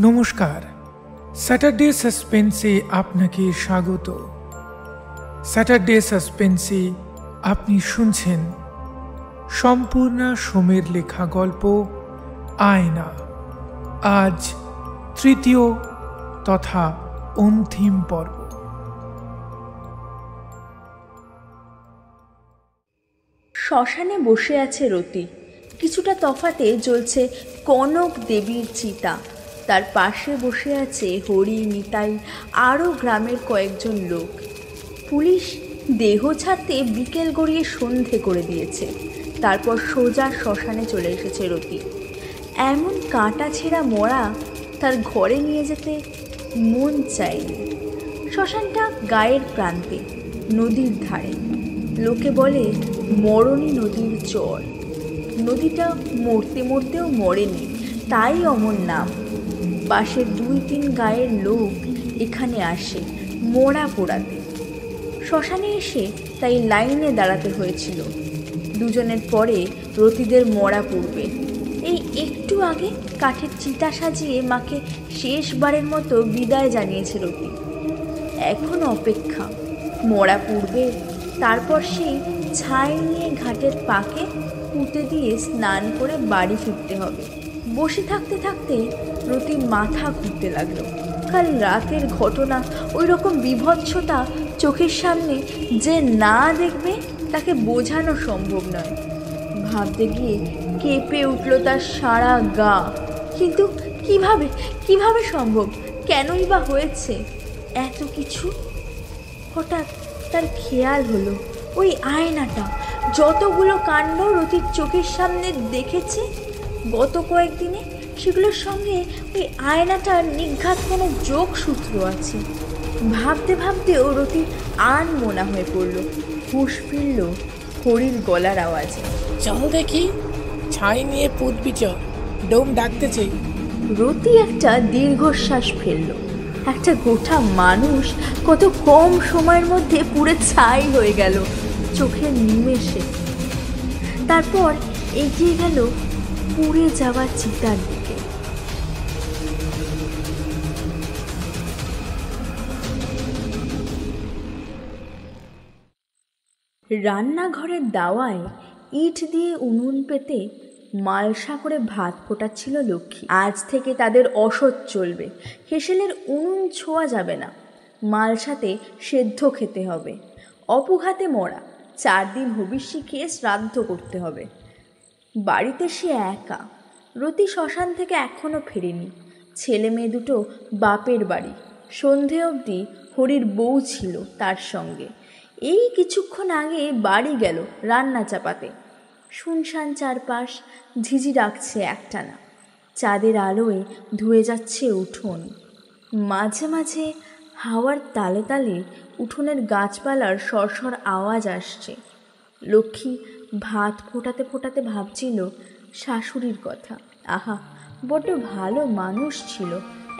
নমস্কার, স্যাটারডে সাসপেন্সে আপনাকে স্বাগত। স্যাটারডে সাসপেন্সে আপনি শুনছেন সম্পূর্ণা সোমের লেখা গল্প আয়না। আজ তৃতীয় তথা অন্তিম পর্ব। শ্মশানে বসে আছে রতি। কিছুটা তফাতে জ্বলছে কনক দেবীর চিতা। তার পাশে বসে আছে হরি, নিতাই, আরও গ্রামের কয়েকজন লোক। পুলিশ দেহ ছাড়তে বিকেল গড়িয়ে সন্ধে করে দিয়েছে। তারপর সোজা শ্মশানে চলে এসেছে রতি। এমন কাঁটা ছেঁড়া মরা তার ঘরে নিয়ে যেতে মন চায়নি। শ্মশানটা গায়ের প্রান্তে, নদীর ধারে। লোকে বলে মরণী নদীর চর। নদীটা মরতে মরতেও মরেনি, তাই অমর নাম। পাশের 2-3 গায়ের লোক এখানে আসে মরা পোড়াতে। শ্মশানে এসে তাই লাইনে দাঁড়াতে হয়েছিল। দুজনের পরে রতিদের মরা পড়বে। এই একটু আগে কাঠের চিতা সাজিয়ে মাকে শেষবারের মতো বিদায় জানিয়েছে রতি। এখন অপেক্ষা, মরা পড়বে, তারপর সেই ছাই নিয়ে ঘাটের পাকে পুঁতে দিয়ে স্নান করে বাড়ি ফিরতে হবে। বসে থাকতে থাকতে রতির মাথা ঘুরতে লাগলো। কাল রাতের ঘটনা, ওই রকম বিভৎসতা চোখের সামনে যে না দেখবে তাকে বোঝানো সম্ভব নয়। ভাবতে গিয়ে কেঁপে উঠল তার সারা গা। কিন্তু কিভাবে সম্ভব? কেনই বা হয়েছে এত কিছু? হঠাৎ তার খেয়াল হলো ওই আয়নাটা। যতগুলো কাণ্ড রতির চোখের সামনে দেখেছে গত কয়েকদিনে, সেগুলোর সঙ্গে ওই আয়নাটার নিঘাত কোনো যোগসূত্র আছে। ভাবতে ভাবতেও রতির আনমনা হয়ে পড়ল। হুঁশ ফিরল হরির গলার আওয়াজে। চল দেখি, ছাই নিয়ে পুতবি চ, ডোম ডাকতেছে। রতি একটা দীর্ঘশ্বাস ফেলল। একটা গোটা মানুষ কত কম সময়ের মধ্যে পুরো ছাই হয়ে গেল চোখের নিমেষে। তারপর এগিয়ে গেল পুড়ে যাওয়া চিতার দিকে। রান্নাঘরের দাওয়ায় ইট দিয়ে উনুন পেতে মালসা করে ভাত ফোটাচ্ছিল লক্ষ্মী। আজ থেকে তাদের অসৎ চলবে। হেসেলের উনুন ছোঁয়া যাবে না। মালসাতে সেদ্ধ খেতে হবে। অপুঘাতে মরা 4 দিন হবিষ্যি খেয়ে শ্রাদ্ধ করতে হবে। বাড়িতে সে একা। রতি শ্মশান থেকে এখনও ফেরেনি। ছেলে মেয়ে দুটো বাপের বাড়ি। সন্ধে অবধি হরির বউ ছিল তার সঙ্গে। এই কিছুক্ষণ আগে বাড়ি গেল রান্না চাপাতে। শুনশান চারপাশ, ঝিঝি ডাকছে একটানা। চাঁদের আলোয় ধুয়ে যাচ্ছে উঠোন। মাঝে মাঝে হাওয়ার তালে তালে উঠোনের গাছপালার সরসর আওয়াজ আসছে। লক্ষ্মী ভাত ফোটাতে ফোটাতে ভাবছিল শাশুড়ির কথা। আহা, বড্ড ভালো মানুষ ছিল,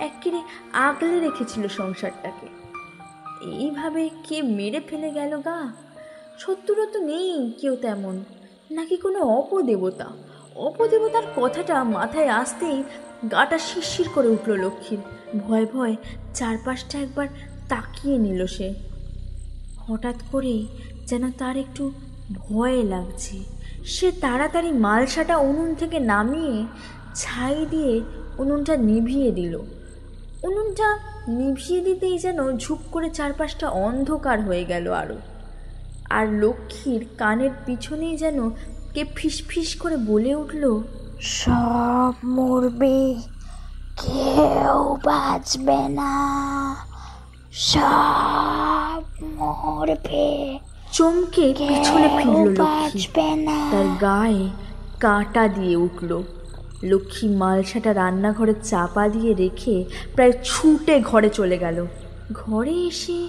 এক্কেরে আগলে রেখেছিল সংসারটাকে। এইভাবে কে মেরে ফেলে গেল গা? শত্রুরা তো নেই কেউ তেমন, নাকি কোনো অপদেবতা? অপদেবতার কথাটা মাথায় আসতেই গাটা শিরশির করে উঠল লক্ষ্মীর। ভয় ভয় চারপাশটা একবার তাকিয়ে নিল সে। হঠাৎ করেই যেন তার একটু ভয় লাগছে। সে তাড়াতাড়ি মালসাটা উনুন থেকে নামিয়ে ছাই দিয়ে উনুনটা নিভিয়ে দিল। উনুনটা নিভিয়ে দিতেই যেন ঝুপ করে চারপাশটা অন্ধকার হয়ে গেল আরও। আর লক্ষ্মীর কানের পিছনেই যেন কে ফিসফিস করে বলে উঠল, সব মরবে, কেউ বাঁচবে না, সব মরবে। চমকে পিছনে ফিরল লক্ষ্মী। তার গায়ে কাঁটা দিয়ে উঠল। লক্ষ্মী মালসাটা রান্নাঘরে চাপা দিয়ে রেখে প্রায় ছুটে ঘরে চলে গেল। ঘরে এসে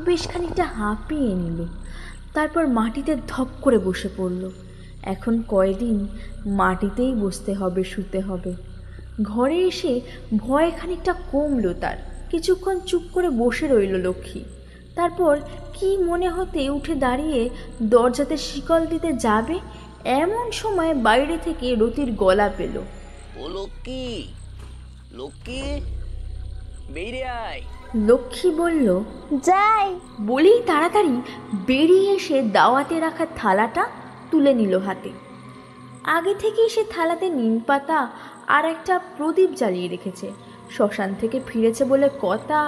বেশ খানিকটা হাঁপিয়ে নিল। তারপর মাটিতে ধপ করে বসে পড়ল। এখন কয়দিন মাটিতেই বসতে হবে, শুতে হবে। ঘরে এসে ভয় খানিকটা কমলো তার। কিছুক্ষণ চুপ করে বসে রইল লক্ষ্মী। তারপর কি মনে হতে উঠে দাঁড়িয়ে দরজাতে শিকল দিতে যাবে, এমন সময় বাইরে থেকে রতির গলা পেল। ও লক্ষ্মী, লক্ষ্মী, বেরিয়ে আয়। লক্ষ্মী বলল, যাই। বলেই তাড়াতাড়ি বেরিয়ে এসে দাওয়াতে রাখা থালাটা তুলে নিল হাতে। আগে থেকেই সে থালাতে নিম পাতা আর একটা প্রদীপ জ্বালিয়ে রেখেছে। শ্মশান থেকে ফিরেছে বলে কথা,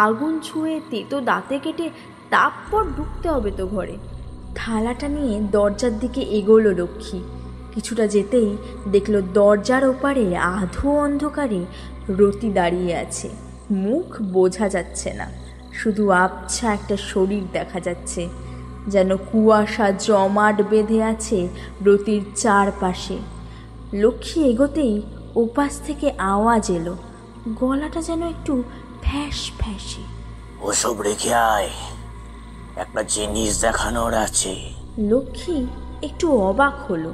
আগুন ছুঁয়ে তেতো দাঁতে কেটে তারপর ঢুকতে হবে তো ঘরে। থালাটা নিয়ে দরজার দিকে এগোলো লক্ষ্মী। কিছুটা যেতেই দেখলো দরজার ওপারে আধো অন্ধকারে রতি দাঁড়িয়ে আছে। মুখ বোঝা যাচ্ছে না, শুধু আবছা একটা শরীর দেখা যাচ্ছে, যেন কুয়াশা জমাট বেঁধে আছে রতির চারপাশে। লক্ষ্মী এগোতেই ওপাশ থেকে আওয়াজ এলো, গলাটা যেন একটু ফ্যাস ফ্যাসে। ওসব রেখে আয়, একটা জিনিস দেখানোর আছে। লক্ষ্মী একটু অবাক হলো।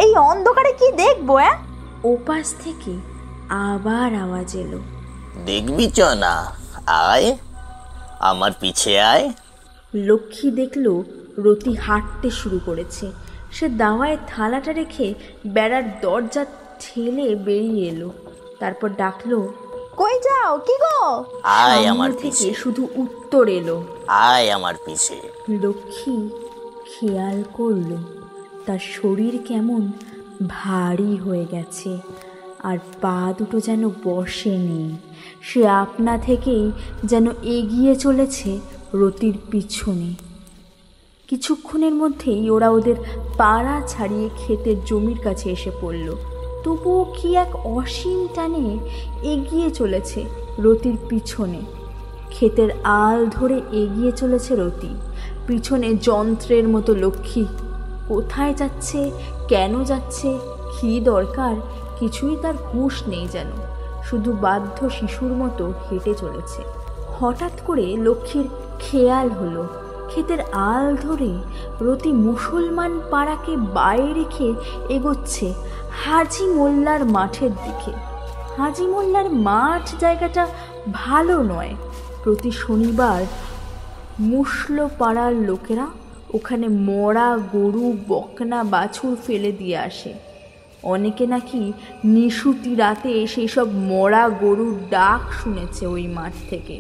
এই অন্ধকারে কি দেখবো? ওপাশ থেকে আবার আওয়াজ এলো, দেখবি চ না, আয় আমার পিছে আয়। লক্ষ্মী দেখলো রতি হাঁটতে শুরু করেছে। সে দাওয়ায় থালাটা রেখে বেড়ার দরজা ঠেলে বেরিয়ে এলো। তারপর ডাকলো, কই যাও? কি গো? আয় আমার সামনে থেকে পিছে, শুধু উত্তর এলো, আয় আমার পিছে। লক্ষ্মী খেয়াল করলো তার শরীর কেমন ভারী হয়ে গেছে, আর পা দুটো যেন বসেনি। সে আপনা থেকেই যেন এগিয়ে চলেছে রতির পিছনে। কিছুক্ষণের মধ্যেই ওরা ওদের পাড়া ছাড়িয়ে ক্ষেতের জমির কাছে এসে পড়ল। তবুও কি এক অসীম টানে এগিয়ে চলেছে রতির পিছনে। ক্ষেতের আল ধরে এগিয়ে চলেছে রতি, পিছনে যন্ত্রের মতো লক্ষ্মী। কোথায় যাচ্ছে, কেন যাচ্ছে, কী দরকার, কিছুই তার হুঁশ নেই, যেন শুধু বাধ্য শিশুর মতো হেঁটে চলেছে। হঠাৎ করে লক্ষ্মীর খেয়াল হলো, ক্ষেতের আল ধরে রতি মুসলমান পাড়াকে বাইরে রেখে এগোচ্ছে হাজি মোল্লার মাঠের দিকে। হাজি মোল্লার মাঠ জায়গাটা ভালো নয়। প্রতি শনিবার মুসলো পাড়ার লোকেরা ওখানে মরা গরু, বকনা, বাছুর ফেলে দিয়ে আসে। অনেকে নাকি নিশুতি রাতে সেই সব মরা গরুর ডাক শুনেছে ওই মাঠ থেকে।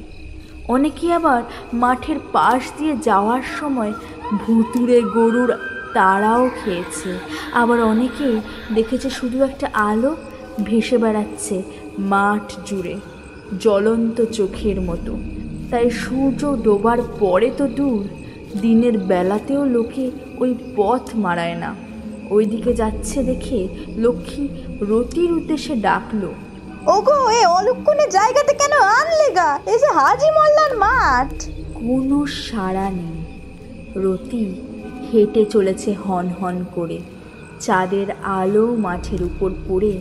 অনেকে আবার মাঠের পাশ দিয়ে যাওয়ার সময় ভুতুড়ে গরুর তাড়াও খেয়েছে। আবার অনেকেই দেখেছে শুধু একটা আলো ভেসে বেড়াচ্ছে মাঠ জুড়ে, জ্বলন্ত চোখের মতো। তাই সূর্য ডোবার পরে তো দূর, দিনের বেলাতেও লোকে ওই পথ মারায় না। ওইদিকে যাচ্ছে দেখে লক্ষ্মী রতির উদ্দেশ্যে ডাকলো, ওগো, এই অলক্ষণে জায়গাতে কেন আনলে গা? এই যে হাজি মোল্লার মাঠ। কোনো সাড়া নেই। রতি হেঁটে চলেছে হন হন করে। চাঁদের আলো মাঠের উপর পড়ে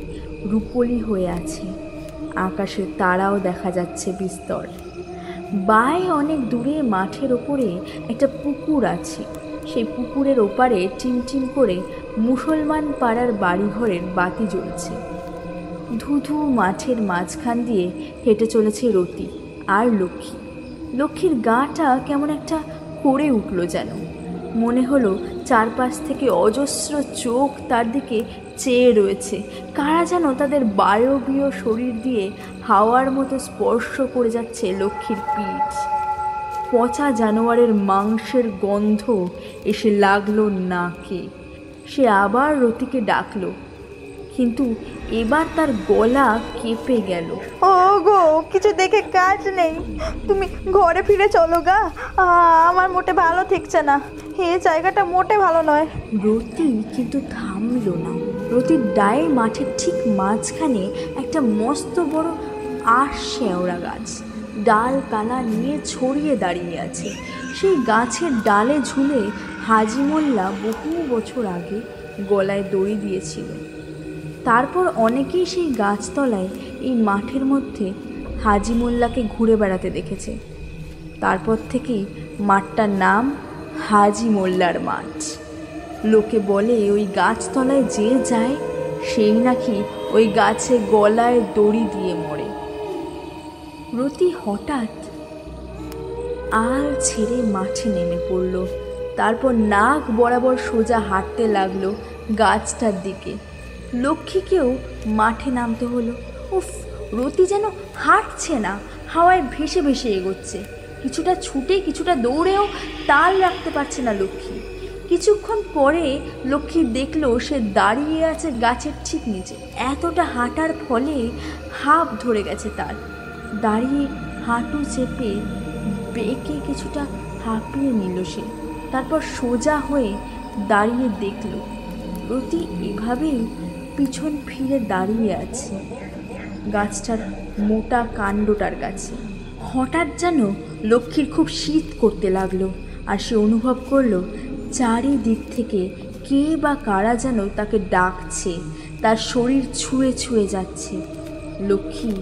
রূপলি হয়ে আছে। আকাশে তারাও দেখা যাচ্ছে বিস্তর। বাই অনেক দূরে মাঠের ওপরে একটা পুকুর আছে। সেই পুকুরের ওপারে টিমটিম করে মুসলমান পাড়ার বাড়িঘরের বাতি জ্বলছে। ধুধু মাঠের মাঝখান দিয়ে হেঁটে চলেছে রতি আর লক্ষ্মী। লক্ষ্মীর গাটা কেমন একটা করে উঠল, যেন মনে হলো চারপাশ থেকে অজস্র চোখ তার দিকে চেয়ে রয়েছে। কারা যেন তাদের বায়বীয় শরীর দিয়ে হাওয়ার মতো স্পর্শ করে যাচ্ছে লক্ষ্মীর পিঠ। পচা জানোয়ারের মাংসের গন্ধ এসে লাগলো নাকে। সে আবার রতিকে ডাকলো, কিন্তু এবার তার গলা কেঁপে গেল। ওগো, কিছু দেখে কাজ নেই, তুমি ঘরে ফিরে চলো গা। আমার মোটে ভালো ঠেকছে না, এই জায়গাটা মোটে ভালো নয়। রতি কিন্তু থামলো না। রতির ডায়ে মাঠের ঠিক মাঝখানে একটা মস্ত বড় আশ শেওড়া গাছ, ডাল কালা নিয়ে ছড়িয়ে দাঁড়িয়ে আছে। সেই গাছের ডালে ঝুলে হাজি মোল্লা বহু বছর আগে গলায় দড়ি দিয়েছিল। তারপর অনেকেই সেই গাছতলায় এই মাঠের মধ্যে হাজি মোল্লাকে ঘুরে বেড়াতে দেখেছে। তারপর থেকেই মাঠটার নাম হাজি মোল্লার মাঠ। লোকে বলে ওই গাছতলায় যে যায় সেই নাকি ওই গাছে গলায় দড়ি দিয়ে মরে। রতি হঠাৎ আল ছেড়ে মাঠে নেমে পড়ল। তারপর নাক বরাবর সোজা হাঁটতে লাগলো গাছটার দিকে। লক্ষ্মীকেও মাঠে নামতে হলো। উফ, রতি যেন হাঁটছে না, হাওয়ায় ভেসে ভেসে এগোচ্ছে। কিছুটা ছুটে কিছুটা দৌড়েও তাল রাখতে পারছে না লক্ষ্মী। কিছুক্ষণ পরে লক্ষ্মী দেখলো সে দাঁড়িয়ে আছে গাছের ঠিক নিচে। এতটা হাঁটার ফলে হাঁপ ধরে গেছে তার। দাঁড়িয়ে হাঁটু চেপে বেঁকে কিছুটা হাঁপিয়ে নিল সে। তারপর সোজা হয়ে দাঁড়িয়ে দেখল রতি এভাবেই পিছন ফিরে দাঁড়িয়ে আছে গাছটার মোটা কাণ্ডটার কাছে। হঠাৎ যেন লক্ষ্মীর খুব শীত করতে লাগলো, আর সে অনুভব করলো চারিদিক থেকে কে বা কারা যেন তাকে ডাকছে, তার শরীর ছুঁয়ে ছুঁয়ে যাচ্ছে। লক্ষ্মী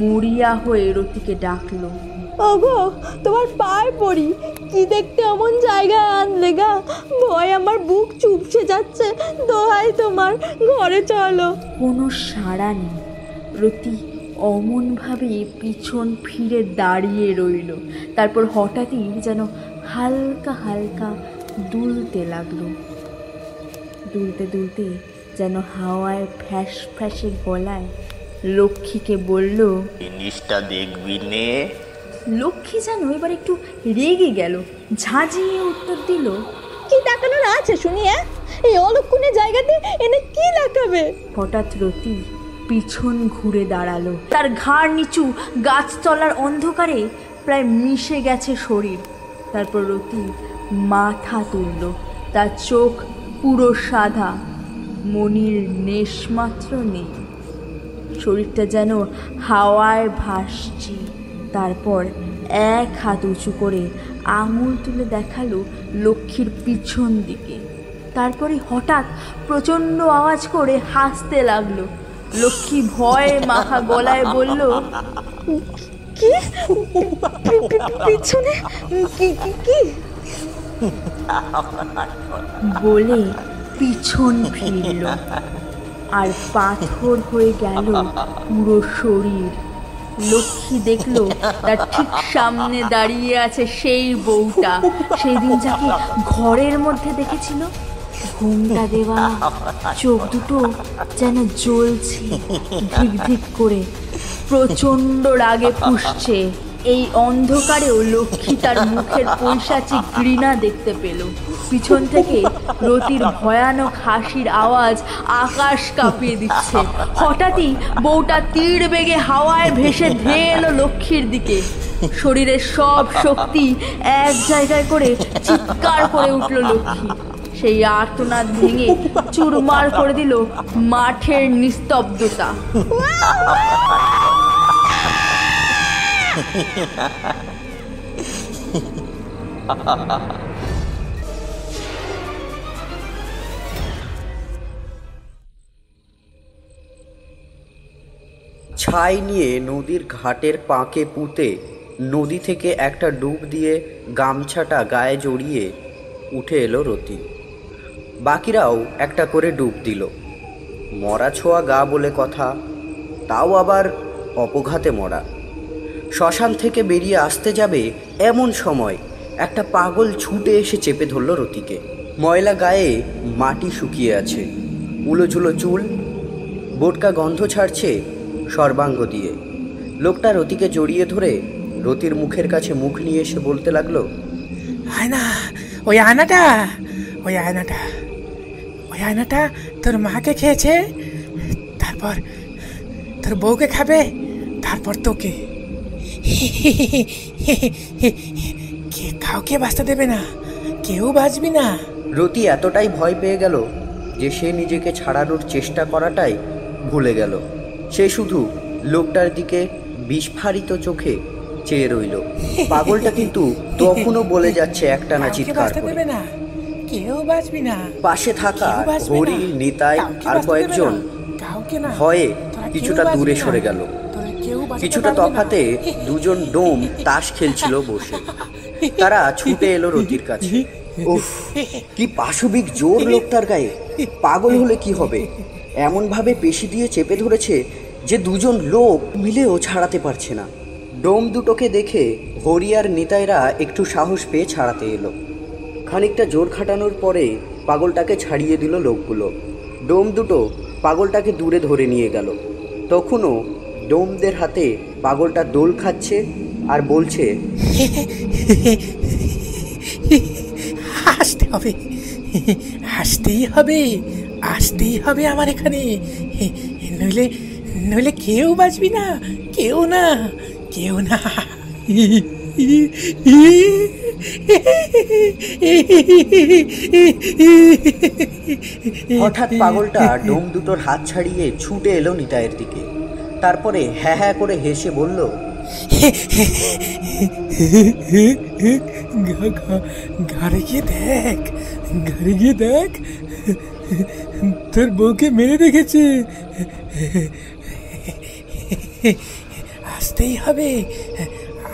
মরিয়া হয়ে রতিকে ডাকলো, ওগো তোমার পায়ে পড়ি, কি দেখতে অমন জায়গায় আনলে গা, ভয় আমার বুক চুপসে যাচ্ছে, দোহাই তোমার, ঘরে চলো। কোনো সাড়া নেই। রতি অমনভাবে পিছন ফিরে দাঁড়িয়ে রইল। তারপর হঠাৎই যেন হালকা হালকা দুলতে লাগলো। দুলতে দুলতে যেন হাওয়ায় ফ্যাস ফ্যাসে গলায় লক্ষ্মীকে বলল, জিনিসটা দেখবি নে। লক্ষ্মী যেন এবার একটু রেগে গেল, ঝাঁঝিয়ে উত্তর দিল, কি দেখানোর আছে শুনি? এই অলক্ষণে জায়গাতে এনে কি দেখাবে? হঠাৎ রতি পিছন ঘুরে দাঁড়ালো। তার ঘাড় নিচু গাছতলার অন্ধকারে প্রায় মিশে গেছে শরীর। তারপর রতি মাথা তুলল। তার চোখ পুরো সাদা, মনির নেশমাত্র নেই। শরীরটা যেন হাওয়ায় ভাসছে। তারপর এক হাত উঁচু করে আঙুল তুলে দেখালো লক্ষ্মীর পিছন দিকে। তারপরে হঠাৎ প্রচণ্ড আওয়াজ করে হাসতে লাগলো। লক্ষ্মী ভয়ে মাখা গলায় বলল, কি পিছনে কি কি কি বলে পিছন ফিরল, আর পাথর হয়ে গেল পুরো শরীর। লক্ষ্মী দেখলো তার ঠিক সামনে দাঁড়িয়ে আছে সেই বউটা, সেই দিন যাকে ঘরের মধ্যে দেখেছিল। ঘুমটা দেওয়া, চোখ দুটো যেন জ্বলছে ধিক ধিক করে, প্রচণ্ড রাগে ফুঁসছে। এই অন্ধকারেও লক্ষ্মী তার মুখের পৈশাচিক ঘৃণা দেখতে পেল। পিছন থেকে রতির ভয়ানক হাসির আওয়াজ আকাশ কাঁপিয়ে দিচ্ছে। হঠাৎই বউটা তীর বেগে হাওয়ায় ভেসে ধেয়ে এলো লক্ষ্মীর দিকে। শরীরের সব শক্তি এক জায়গায় করে চিৎকার করে উঠল লক্ষ্মী। সেই আর্তনাদ ভেঙে চুরমার করে দিল মাঠের নিস্তব্ধতা। ছাই নিয়ে নদীর ঘাটের পাঁকে পুঁতে নদী থেকে একটা ডুব দিয়ে গামছাটা গায়ে জড়িয়ে উঠে এলো রতি। বাকিরাও একটা করে ডুব দিল। মরা ছোঁয়া গা বলে কথা, তাও আবার অপঘাতে মরা। শ্মশান থেকে বেরিয়ে আসতে যাবে এমন সময় একটা পাগল ছুটে এসে চেপে ধরল রতিকে। ময়লা গায়ে মাটি শুকিয়ে আছে, উলোঝুলো চুল, বোটকা গন্ধ ছাড়ছে সর্বাঙ্গ দিয়ে। লোকটা রতিকে জড়িয়ে ধরে রতির মুখের কাছে মুখ নিয়ে এসে বলতে লাগলো, আয়না, ওই আয়নাটা, ওই আয়নাটা, ওই আয়নাটা তোর মাকে খেয়েছে, তারপর তোর বউকে খাবে, তারপর তোকে। কাউকে বাঁচতে দেবে না, কেউ বাঁচবি না। রতি এতটাই ভয় পেয়ে গেল যে সে নিজেকে ছাড়ানোর চেষ্টা করাটাই ভুলে গেল। সে শুধু লোকটার দিকে বিস্ফারিত চোখে চেয়ে রইল। পাগলটা কিন্তু তখনও বলে যাচ্ছে একটানা চিৎকার করে, কেউ বাঁচবি না। পাশে থাকা হরি, নিতাই আর কয়েকজন ভয়ে কিছুটা দূরে সরে গেল। কিছুটা তফাতে দুজন ডোম তাস খেলছিল বসে। তারা ছুটে এলো রতির কাছে। উফ, কি পাশবিক জোর লোকটার গায়ে! পাগল হলে কি হবে, এমন ভাবে পেশি দিয়ে চেপে ধরেছে যে দুজন লোক মিলেও ছাড়াতে পারছে না। ডোম দুটোকে দেখে হরি আর নিতাইরা একটু সাহস পেয়ে ছাড়াতে এলো। খানিকটা জোর খাটানোর পরে পাগলটাকে ছাড়িয়ে দিল লোকগুলো। ডোম দুটো পাগলটাকে দূরে ধরে নিয়ে গেল। তখনও ডোমদের হাতে পাগলটা দোল খাচ্ছে আর বলছে, আসতে হবে, আসতেই হবে, আসতেই হবে আমার এখানে, নইলে নইলে কেউ বাঁচবি না, কেউ না, কেউ না। হঠাৎ পাগলটা ডোম দুটোর হাত ছাড়িয়ে ছুটে এলো নিতাইয়ের দিকে। তারপরে হ্যাঁ হ্যাঁ করে হেসে বলল, ঘরে গিয়ে দেখ, ঘরে গিয়ে দেখ, তোর বউকে মেরে রেখেছে। আসতেই হবে,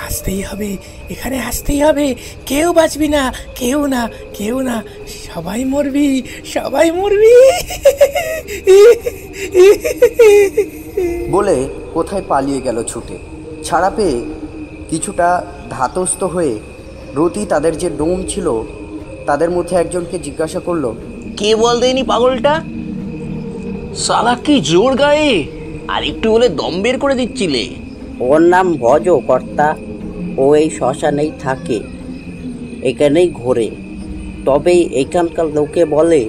আসতেই হবে, এখানে আসতেই হবে, কেউ বাঁচবি না, কেউ না, কেউ না, সবাই মরবি, সবাই মরবি। বলে কোথায় পালিয়ে গেল ছুটে। ছাড়া পেয়ে কিছুটা ধাতস্থ হয়ে রতি তাদের যে ডোম ছিল তাদের মধ্যে একজনকে জিজ্ঞাসা করলো, কে বল দেয়নি পাগলটা? সালা কি জোর গায়ে, আর একটু হলে দম বের করে দিচ্ছিলে। ওর নাম ভজ কর্তা, ও এই শ্মশানেই থাকে, এখানেই ঘোরে। তবে এখানকার লোকে বলে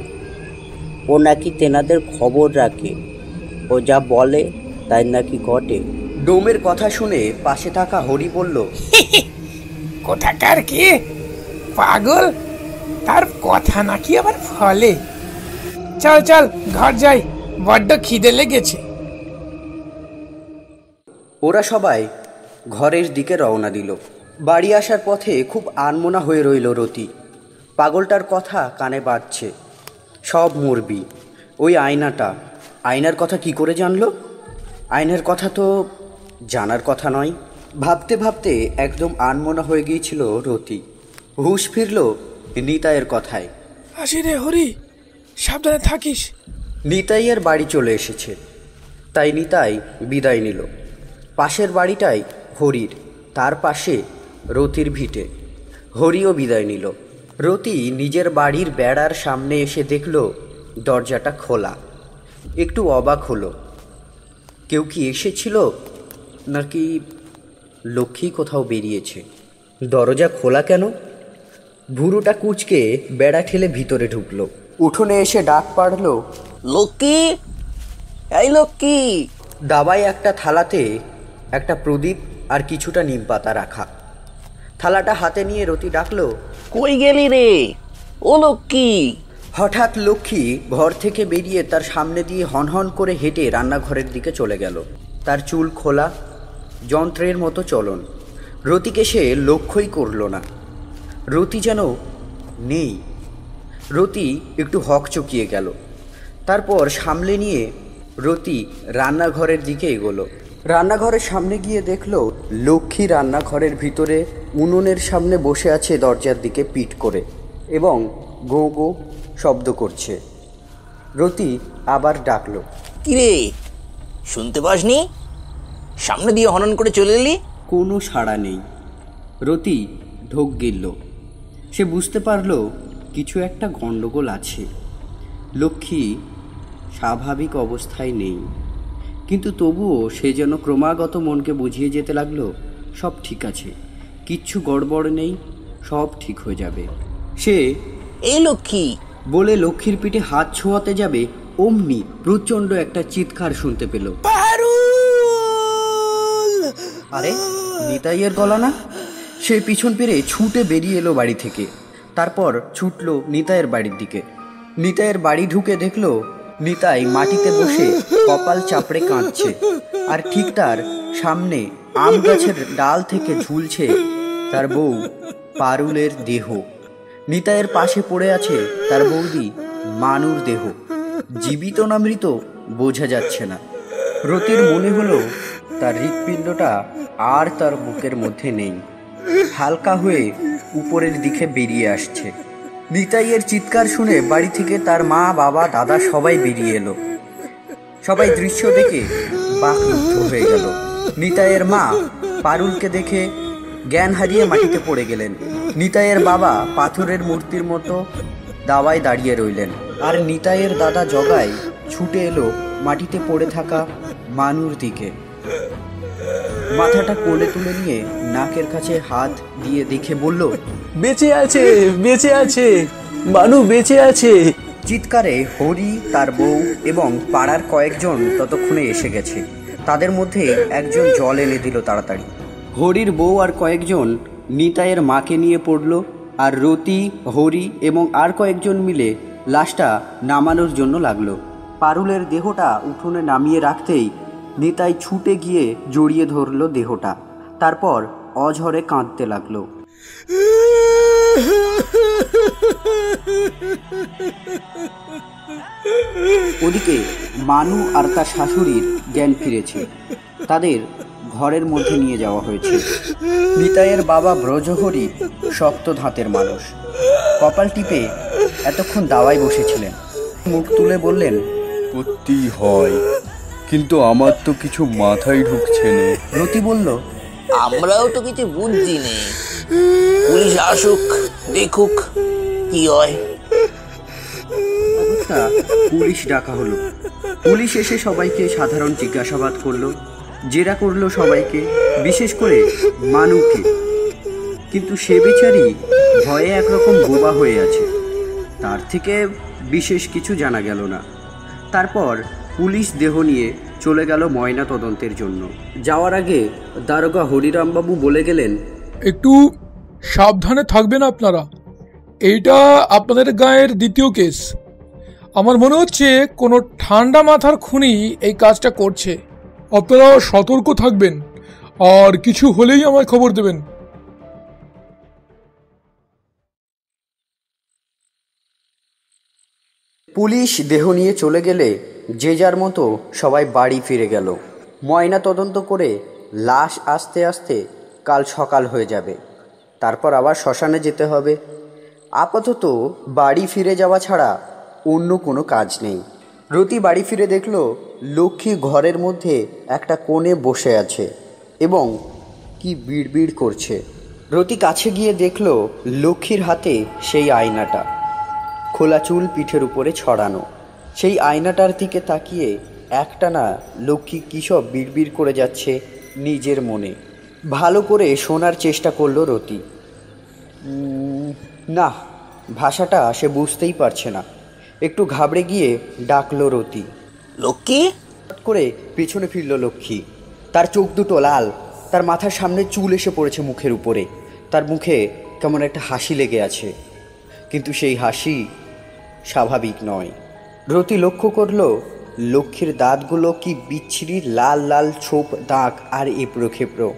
ও নাকি তেনাদের খবর রাখে, ও যা বলে তাই নাকি ঘটে। ডোমের কথা শুনে পাশে থাকা হরি বলল, কোথাকার কে পাগল, তার কথা নাকি আবার ফলে। চল চল ঘর যাই, বড্ড খিদে লেগেছে। ওরা সবাই ঘরের দিকে রওনা দিল। বাড়ি আসার পথে খুব আনমনা হয়ে রইল রতি। পাগলটার কথা কানে বাজছে, সব মরবি। ওই আয়নাটা, আয়নার কথা কি করে জানলো? আয়নার কথা তো জানার কথা নয়। ভাবতে ভাবতে একদম আনমনা হয়ে গিয়েছিল রতি। হুঁশ ফিরল নিতাইয়ের কথায়। আসি রে হরি, সাবধানে থাকিস। নিতাইয়ের বাড়ি চলে এসেছে, তাই নিতাই বিদায় নিল। পাশের বাড়িটাই হরির, তার পাশে রতির ভিটে। হরিও বিদায় নিল। রতি নিজের বাড়ির বেড়ার সামনে এসে দেখল দরজাটা খোলা। একটু অবাক হলো, কেউ কি এসেছিল নাকি লক্ষ্মী কোথাও বেরিয়েছে? দরজা খোলা কেন? ভুরুটা কুঁচকে বেড়া ঠেলে ভিতরে ঢুকলো। উঠোনে এসে ডাক পাড়ল, লক্ষ্মী, এই লক্ষ্মী। দাবায় একটা থালাতে একটা প্রদীপ আর কিছুটা নিম পাতা রাখা। থালাটা হাতে নিয়ে রতি ডাকলো, কই গেলি রে ও লক্ষ্মী? হঠাৎ লক্ষ্মী ঘর থেকে বেরিয়ে তার সামনে দিয়ে হনহন করে হেঁটে রান্নাঘরের দিকে চলে গেল। তার চুল খোলা, যন্ত্রের মতো চলন। রতিকে সে লক্ষ্যই করল না। রতি যেন নেই। রতি একটু হকচকিয়ে গেল। তারপর সামলে নিয়ে রতি রান্নাঘরের দিকে এগোলো। রান্নাঘরের সামনে গিয়ে দেখল লক্ষ্মী রান্নাঘরের ভিতরে উনুনের সামনে বসে আছে দরজার দিকে পিঠ করে এবং গো গো শব্দ করছে। রতি আবার ডাকল, কিরে শুনতে পাসনি? সামনে দিয়ে হনন করে চলে এলি। কোনো সাড়া নেই। রতি ঢোক গিলল। সে বুঝতে পারল কিছু একটা গণ্ডগোল আছে। লক্ষ্মী স্বাভাবিক অবস্থায় নেই, কিন্তু তবুও সে যেন ক্রমাগত মনকে বুঝিয়ে যেতে লাগলো সব ঠিক আছে, কিচ্ছু গড়বড় নেই, সব ঠিক হয়ে যাবে। সে এই লক্ষ্মী বলে লক্ষ্মীর পিঠে হাত ছোঁয়াতে যাবে, অমনি প্রচণ্ড একটা চিৎকার শুনতে পেল। আরে নিতাইয়ের গলা না? সে পিছন ফিরে ছুটে বেরিয়ে এলো বাড়ি থেকে। তারপর ছুটল নিতাইয়ের বাড়ির দিকে। নিতাইয়ের বাড়ি ঢুকে দেখল নিতাই মাটিতে বসে কপাল চাপড়ে কাঁদছে, আর ঠিক তার সামনে আম গাছের ডাল থেকে ঝুলছে তার বউ পারুলের দেহ। নিতাইয়ের পাশে পড়ে আছে তার বৌদি মানুর দেহ। জীবিত না মৃত বোঝা যাচ্ছে না। রতির মনে হলো তার হৃৎপিণ্ডটা আর তার বুকের মধ্যে নেই, হালকা হয়ে উপরের দিকে বেরিয়ে আসছে। নিতাইয়ের চিৎকার শুনে বাড়ি থেকে তার মা, বাবা, দাদা সবাই বেরিয়ে এলো। সবাই দৃশ্য দেখে বাকরুদ্ধ হয়ে গেল। নিতাইয়ের মা পারুলকে দেখে জ্ঞান হারিয়ে মাটিতে পড়ে গেলেন। নিতাইয়ের বাবা পাথরের মূর্তির মতো দাওয়ায় দাঁড়িয়ে রইলেন, আর নিতাইয়ের দাদা জগাই ছুটে এলো মাটিতে পড়ে থাকা মানুর দিকে। মাথাটা কোলে তুলে নিয়ে নাকের কাছে হাত দিয়ে দেখে বলল, বেঁচে আছে, বেঁচে আছে, মানু বেঁচে আছে। চিৎকারে হরি, তার বউ এবং পাড়ার কয়েকজন ততক্ষণে এসে গেছে। তাদের মধ্যে একজন জল এনে দিল তাড়াতাড়ি। হরির বউ আর কয়েকজন নিতাইয়ের মাকে নিয়ে পড়ল, আর রতি, হরি এবং আর কয়েকজন মিলে লাশটা নামানোর জন্য লাগলো। পারুলের দেহটা উঠোনে নামিয়ে রাখতেই নিতাই ছুটে গিয়ে জড়িয়ে ধরল দেহটা, তারপর অঝরে কাঁদতে লাগলো। ওদিকে মানু আর তার শাশুড়ির জ্ঞান ফিরেছে, তাদের ঘরের মধ্যে নিয়ে যাওয়া হয়েছে। নিতাইয়ের বাবা ব্রজহরি শক্ত ধাতের মানুষ, কপাল টিপে এতক্ষণ দাওয়ায় বসেছিলেন। মুখ তুলে বললেন, করতেই হয়, কিন্তু আমার তো কিছু মাথায় ঢুকছে না। রতি বলল, আমরাও তো কিছু বুঝছি নে, পুলিশ আসুক, দেখুক কি হয়। পুলিশ ডাকা হলো। পুলিশ এসে সবাইকে সাধারণ জিজ্ঞাসাবাদ করলো, জেরা করলো সবাইকে, বিশেষ করে মানুকে। কিন্তু সে বেচারি ভয়ে একরকম বোবা হয়ে আছে, তার থেকে বিশেষ কিছু জানা গেল না। তারপর পুলিশ দেহ নিয়ে চলে গেল ময়না তদন্তের জন্য। যাওয়ার আগে দারোগা হরিরামবাবু বলে গেলেন, একটু সাবধানে থাকবেন আপনারা, এইটা আপনাদের গায়ের দ্বিতীয় কেস। আমার মনে হচ্ছে কোনো ঠান্ডা মাথার খুনি এই কাজটা করছে। আপনারা সতর্ক থাকবেন, আর কিছু হলেই আমায় খবর দেবেন। পুলিশ দেহ নিয়ে চলে গেলে যে যার মতো সবাই বাড়ি ফিরে গেল। ময়না তদন্ত করে লাশ আস্তে আস্তে কাল সকাল হয়ে যাবে, তারপর আবার শ্মশানে যেতে হবে। আপাতত বাড়ি ফিরে যাওয়া ছাড়া অন্য কোনো কাজ নেই। রতি বাড়ি ফিরে দেখল লক্ষ্মী ঘরের মধ্যে একটা কোণে বসে আছে এবং কি বিড়বিড় করছে। রতি কাছে গিয়ে দেখল লক্ষ্মীর হাতে সেই আয়নাটা, খোলা চুল পিঠের উপরে ছড়ানো। সেই আয়নাটার দিকে তাকিয়ে একটানা লক্ষ্মী কী সব বিড়বিড় করে যাচ্ছে নিজের মনে। ভালো করে শোনার চেষ্টা করলো রতি। না, ভাষাটা সে বুঝতেই পারছে না। একটু ঘাবড়ে গিয়ে ডাকলো রতি, লক্ষ্মী। হঠাৎ করে পেছনে ফিরল লক্ষ্মী। তার চোখ দুটো লাল, তার মাথার সামনে চুল এসে পড়েছে মুখের উপরে। তার মুখে কেমন একটা হাসি লেগে আছে, কিন্তু সেই হাসি স্বাভাবিক নয়। রতি লক্ষ্য করল লক্ষ্মীর দাঁতগুলো কি বিচ্ছিরি লাল লাল ছোপ দাগ আর এবড়ো খেবড়ো।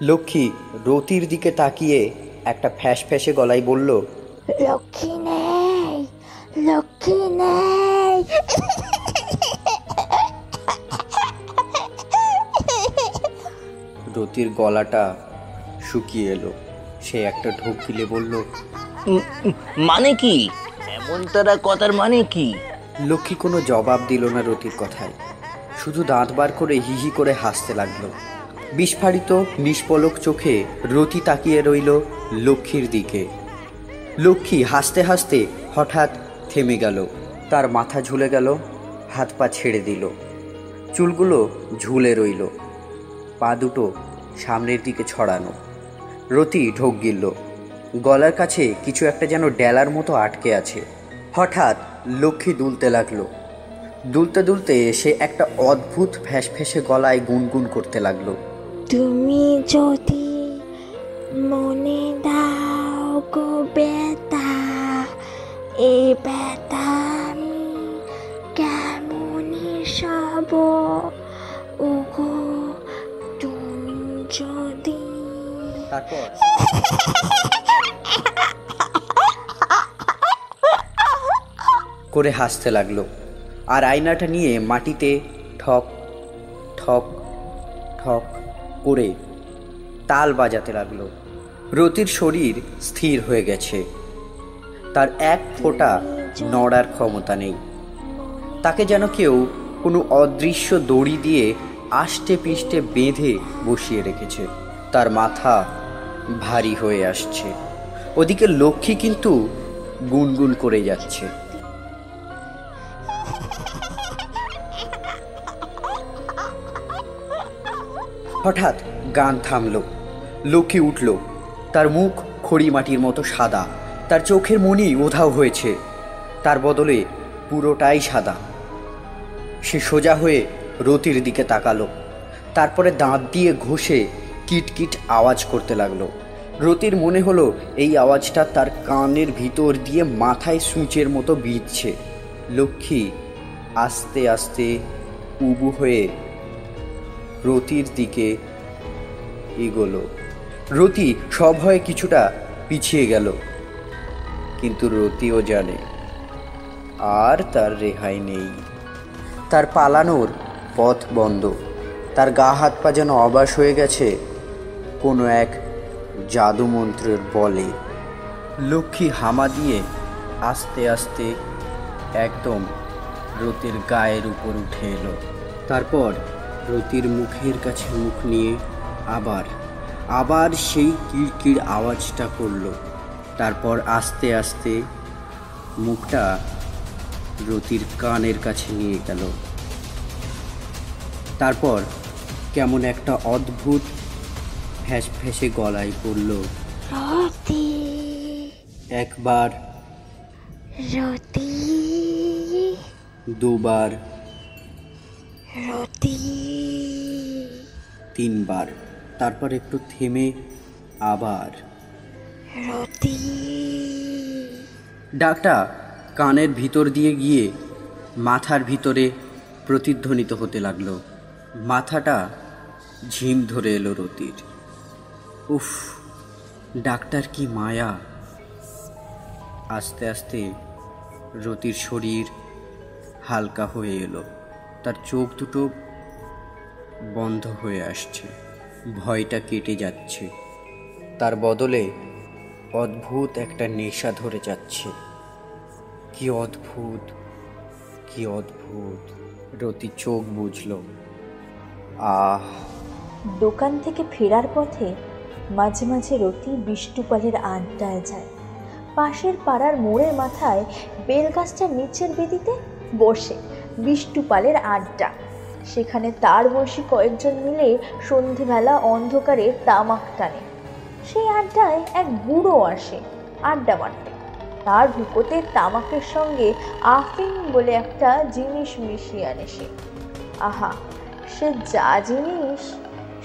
লক্ষ্মী রতির দিকে তাকিয়ে একটা ফ্যাস ফ্যাসে গলায় বলল, লক্ষ্মী নেই, লক্ষ্মী নেই। রতির গলাটা শুকিয়ে এলো। সে একটা ঢোক গিলে বলল, মানে কি এমন তারা কথার মানে কি? লক্ষ্মী কোনো জবাব দিল না রতির কথায়, শুধু দাঁত বার করে হিহি করে হাসতে লাগলো। বিস্ফারিত নিষ্পলক চোখে রতি তাকিয়ে রইল লক্ষ্মীর দিকে। লক্ষ্মী হাসতে হাসতে হঠাৎ থেমে গেল, তার মাথা ঝুলে গেল, হাত পা ছেড়ে দিল, চুলগুলো ঝুলে রইল, পা দুটো সামনের দিকে ছড়ানো। রতি ঢোক গিলল, গলার কাছে কিছু একটা যেন ডেলার মতো আটকে আছে। হঠাৎ লক্ষ্মী দুলতে লাগলো। দুলতে দুলতে সে একটা অদ্ভুত ফ্যাস ফ্যাসে গলায় গুনগুন করতে লাগলো, তুমি যদি মনে দাও গো বেতা, এই বেতা আমি কেমনই সব, ও গো তুমি যদি। তারপর করে হাসতে লাগলো, আর আয়নাটা নিয়ে মাটিতে ঠক ঠক ঠক করে তাল বাজাতে লাগলো। রতির শরীর স্থির হয়ে গেছে, তার এক ফোঁটা নড়ার ক্ষমতা নেই। তাকে যেন কেউ কোনো অদৃশ্য দড়ি দিয়ে আষ্টে পিষ্টে বেঁধে বসিয়ে রেখেছে। তার মাথা ভারী হয়ে আসছে। ওদিকে লক্ষ্মী কিন্তু গুনগুন করে যাচ্ছে, হঠাৎ গান থামল। লক্ষ্মী উঠল। তার মুখ খড়ি মাটির মতো সাদা, তার চোখের মনি উধাও হয়েছে, তার বদলে পুরোটাই সাদা। সে সোজা হয়ে রতির দিকে তাকালো, তারপরে দাঁত দিয়ে ঘষে কিটকিট আওয়াজ করতে লাগলো। রতির মনে হলো এই আওয়াজটা তার কানের ভিতর দিয়ে মাথায় সূঁচের মতো বিঁধছে। লক্ষ্মী আস্তে আস্তে উবু হয়ে রতির দিকে এগোলো। রতি সভয়ে কিছুটা পিছিয়ে গেল, কিন্তু রতিও জানে আর তার রেহাই নেই। তার পালানোর পথ বন্ধ। তার গা হাত পা যেন অবাস হয়ে গেছে কোনো এক জাদুমন্ত্রের বলে। লক্ষ্মী হামা দিয়ে আস্তে আস্তে একদম রতির গায়ের উপর উঠে এলো। তারপর রতির মুখের কাছে মুখ নিয়ে আবার সেই কিড়কিড় আওয়াজটা করলো। তারপর আস্তে আস্তে মুখটা রতির কানের কাছে নিয়ে গেল। তারপর কেমন একটা অদ্ভুত ফ্যাঁসে গলায় পড়ল, রতি, একবার, রতি, দুবার, রতি, তিনবার। তারপর একটু থেমে আবার রতি। ডাকটা কানের ভিতর দিয়ে গিয়ে মাথার ভিতরে প্রতিধ্বনিত হতে লাগলো। মাথাটা ঝিম ধরে এলো রতির। উফ, ডাক্তার কি মায়া! আস্তে আস্তে রতির শরীর হালকা হয়ে এলো। তার চোখ দুটো বন্ধ হয়ে আসছে, ভয়টা কেটে যাচ্ছে। তার বদলে অদ্ভুত একটা নেশা ধরে যাচ্ছে। কি অদ্ভুত, কি অদ্ভুত! রতি চোখ বুঝল। আহ! দোকান থেকে ফেরার পথে মাঝে মাঝে রতি বিষ্টুপালের আড্ডায় যায়। পাশের পাড়ার মোড়ের মাথায় বেলগাছটার নিচের বেদিতে বসে বিষ্টুপালের আড্ডা। সেখানে তার বয়সী কয়েকজন মিলে সন্ধেবেলা অন্ধকারে তামাক টানে। সেই আড্ডায় এক বুড়ো আসে আড্ডা মারতে। তার ঢুকোতে তামাকের সঙ্গে আফিং বলে একটা জিনিস মিশিয়ে আনে সে। আহা, সে যা জিনিস,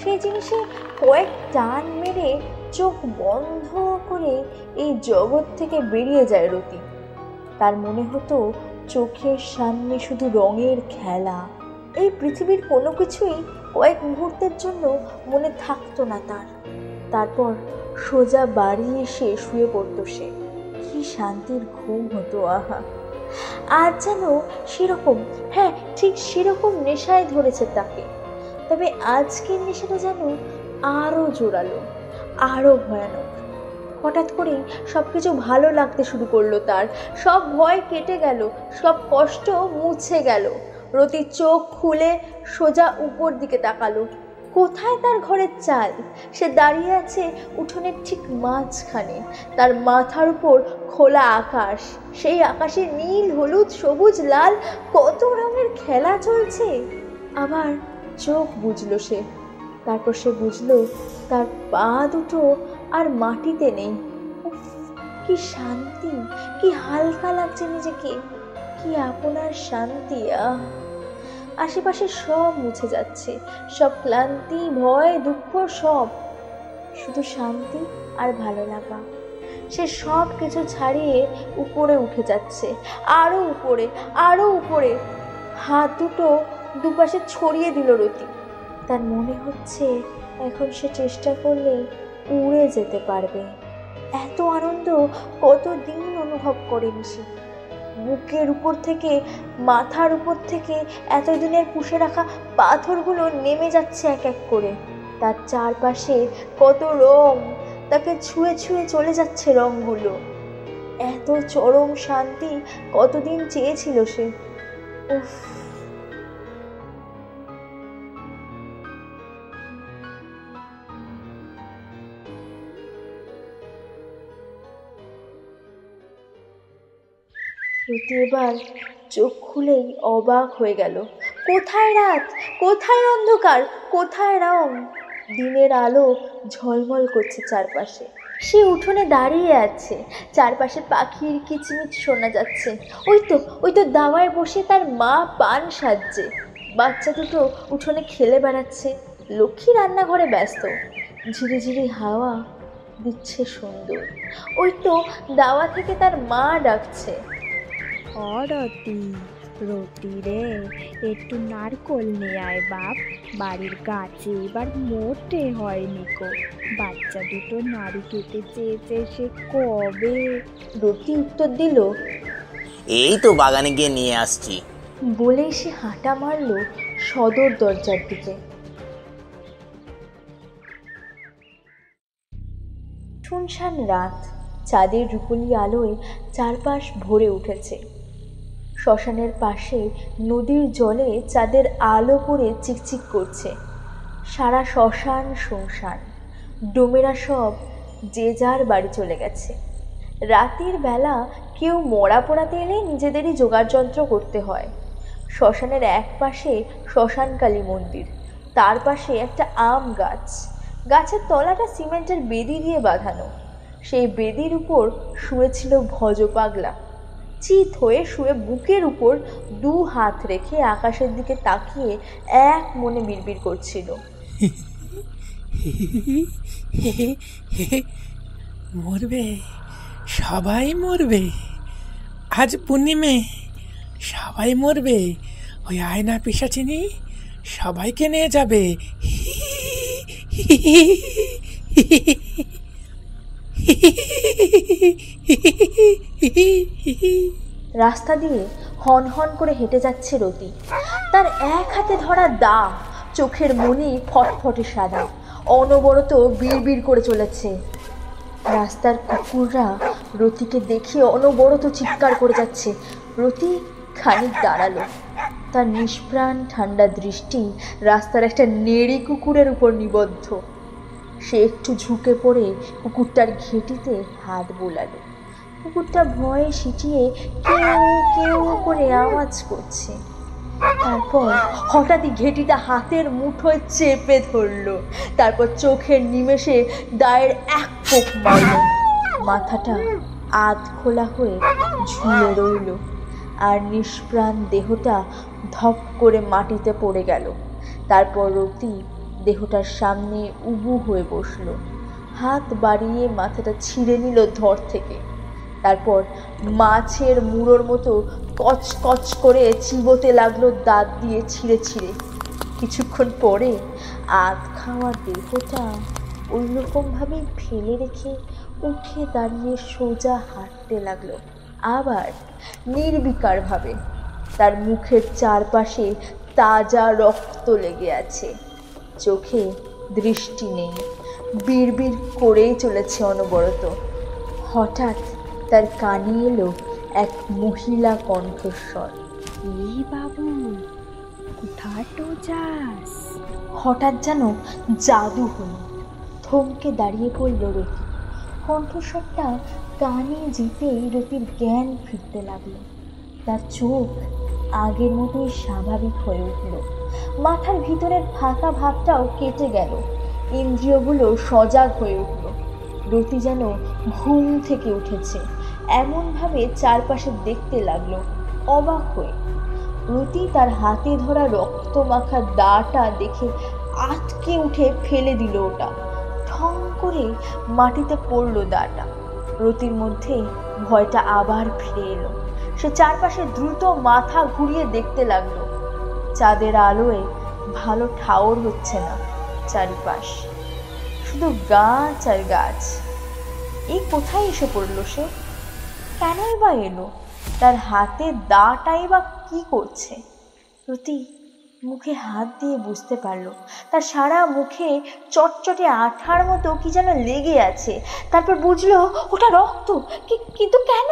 সেই জিনিসে কয়েক টান মেরে চোখ বন্ধ করে এই জগৎ থেকে বেরিয়ে যায় রতি। তার মনে হতো চোখের সামনে শুধু রঙের খেলা। এই পৃথিবীর কোনো কিছুই কয়েক মুহূর্তের জন্য মনে থাকতো না তার। তারপর সোজা বাড়ি এসে শুয়ে পড়তো সে। কি শান্তির ঘুম হতো! আহা, আজ যেন সেরকম, হ্যাঁ ঠিক সেরকম নেশায় ধরেছে তাকে। তবে আজকের নেশাটা যেন আরও জোরালো, আরও ভয়ানক। হঠাৎ করেই সব কিছু ভালো লাগতে শুরু করলো তার। সব ভয় কেটে গেল, সব কষ্ট মুছে গেল। রতি চোখ খুলে সোজা উপর দিকে তাকালো। কোথায় তার ঘরের চাল? সে দাঁড়িয়ে আছে উঠোনের ঠিক মাঝখানে। তার মাথার উপর খোলা আকাশ, সেই আকাশে নীল, হলুদ, সবুজ, লাল কত রঙের খেলা চলছে। আবার চোখ বুঝলো সে। তারপর সে বুঝলো তার পা দুটো আর মাটিতে নেই। উফ, কি শান্তি, কি হালকা লাগছে নিজেকে, কি আপনার শান্তি! আশেপাশে সব মুছে যাচ্ছে, সব ক্লান্তি, ভয়, দুঃখ, সব। শুধু শান্তি আর ভালো লাগা। সে সব কিছু ছাড়িয়ে উপরে উঠে যাচ্ছে, আরো উপরে, আরো উপরে। হাত দুটো দুপাশে ছড়িয়ে দিল রতি। তার মনে হচ্ছে এখন সে চেষ্টা করলেই উড়ে যেতে পারবে। এত আনন্দ কতদিন অনুভব করেনি সে। বুকের উপর থেকে, মাথার উপর থেকে এতদিনের পুষে রাখা পাথরগুলো নেমে যাচ্ছে এক এক করে। তার চারপাশে কত রং, তাকে ছুঁয়ে ছুঁয়ে চলে যাচ্ছে রংগুলো। এত চরম শান্তি কতদিন চেয়েছিল সে। উফ! রতি এবার চোখ খুলেই অবাক হয়ে গেল। কোথায় রাত, কোথায় অন্ধকার, কোথায় রং! দিনের আলো ঝলমল করছে চারপাশে। সে উঠোনে দাঁড়িয়ে আছে, চারপাশে পাখির কিচমিচ শোনা যাচ্ছে। ওই তো দাওয়ায় বসে তার মা পান সাজছে, বাচ্চা দুটো উঠোনে খেলে বেড়াচ্ছে। লক্ষ্মী রান্নাঘরে ব্যস্ত, ঝিরিঝিরি হাওয়া দিচ্ছে সুন্দর। ওই তো দাওয়া থেকে তার মা ডাকছে, রতি রে, একটু নারকোল নিয়ে আয় বাপ, বাড়ির গাছে এবার মোটে হয়নি কো, বাচ্চা দুটো নাড়ু খেতে চেয়েছে সে কবে। রতি উত্তর দিল, এই তো বাগানে গিয়ে নিয়ে আসছি। বলেই সে হাঁটা মারল সদর দরজার দিকে। শুনশান রাত, চাঁদের রূপলি আলোয় চারপাশ ভরে উঠেছে। শ্মশানের পাশে নদীর জলে চাঁদের আলো পড়ে চিকচিক করছে। সারা শ্মশান শুনশান, ডোমেরা সব যে যার বাড়ি চলে গেছে। রাতের বেলা কেউ মরা পোড়াতে এলে নিজেদেরই যোগাড়যন্ত্র করতে হয়। শ্মশানের এক পাশে শ্মশানকালী মন্দির, তার পাশে একটা আম গাছ, গাছের তলাটা সিমেন্টের বেদি দিয়ে বাঁধানো। সেই বেদির উপর শুয়েছিল ভজ পাগলা, চিত হয়ে শুয়ে বুকের উপর দু হাত রেখে আকাশের দিকে তাকিয়ে এক মনে বিড়বিড় করছিল, মরবে, সবাই মরবে, আজ পূর্ণিমে সবাই মরবে। ওই আয়না পিশাচিনি সবাইকে নিয়ে যাবে। রাস্তা দিয়ে হন হন করে হেঁটে যাচ্ছে রতি। তার এক হাতে ধরা দা, চোখের মনি ফটফটে সাদা, অনবরত বিড়বিড় করে চলেছে। রাস্তার কুকুররা রতিকে দেখে অনবরত চিৎকার করে যাচ্ছে। রতি খানিক দাঁড়ালো, তার নিষ্প্রাণ ঠান্ডা দৃষ্টি রাস্তার একটা নেড়ি কুকুরের উপর নিবদ্ধ। সে একটু ঝুঁকে পড়ে কুকুরটার ঘেঁটিতে হাত বোলালো। কুকুরটা ভয়ে সিটিয়ে কেউ কেউ করে আওয়াজ করছে। তারপর হঠাৎই ঘেঁটিটা হাতের মুঠোয় চেপে ধরলো, তারপর চোখের নিমেষে দায়ের এক কোপ মারল। মাথাটা আধ খোলা হয়ে ঝুলে রইল, আর নিষ্প্রাণ দেহটা ধপ করে মাটিতে পড়ে গেল। তারপর রতি দেহটার সামনে উবু হয়ে বসল, হাত বাড়িয়ে মাথাটা ছিঁড়ে নিল ধর থেকে। তারপর মাছের মুড়োর মতো কচকচ করে চিবোতে লাগলো দাঁত দিয়ে ছিঁড়ে ছিঁড়ে। কিছুক্ষণ পরে আধ খাওয়া দেহটা ওই রকমভাবেই ফেলে রেখে উঠে দাঁড়িয়ে সোজা হাঁটতে লাগলো, আবার নির্বিকারভাবে। তার মুখের চারপাশে তাজা রক্ত লেগে আছে, চোখে দৃষ্টি নেই, বিড়বিড় করেই চলেছে অনবরত। হঠাৎ তার কানে এলো এক মহিলা কণ্ঠস্বর, এই বাবু, কোথায় তো যাস? হঠাৎ যেন জাদু হলো, থমকে দাঁড়িয়ে পড়ল রতি। কণ্ঠস্বরটা কানে যেতেই রতির জ্ঞান ফিরতে লাগলো। তার চোখ আগের মতোই স্বাভাবিক হয়ে উঠল, মাথার ভিতরের ফাঁকা ভাবটাও কেটে গেল, ইন্দ্রিয়গুলো সজাগ হয়ে উঠল। রতি যেন ঘুম থেকে উঠেছে, এমনভাবে চারপাশে দেখতে লাগলো অবাক হয়ে। রতি তার হাতে ধরা রক্ত মাখা দাটা দেখে আটকে উঠে ফেলে দিল ওটা, ঠং করে মাটিতে পড়ল দাটা। রতির মধ্যে ভয়টা আবার ফিরে এলো। সে চারপাশে দ্রুত মাথা ঘুরিয়ে দেখতে লাগলো। চাঁদের আলোয় ভালো ঠাওর হচ্ছে না চারিপাশ, শুধু গাছ আর গাছ। এই কোথায় এসে পড়ল সে? কেনই বা এলো? তার হাতে দাটাই বা কি করছে? রতি মুখে হাত দিয়ে বুঝতে পারল তার সারা মুখে চটচটে আঠার মতো কি যেন লেগে আছে। তারপর বুঝলো ওটা রক্ত। কিন্তু কেন?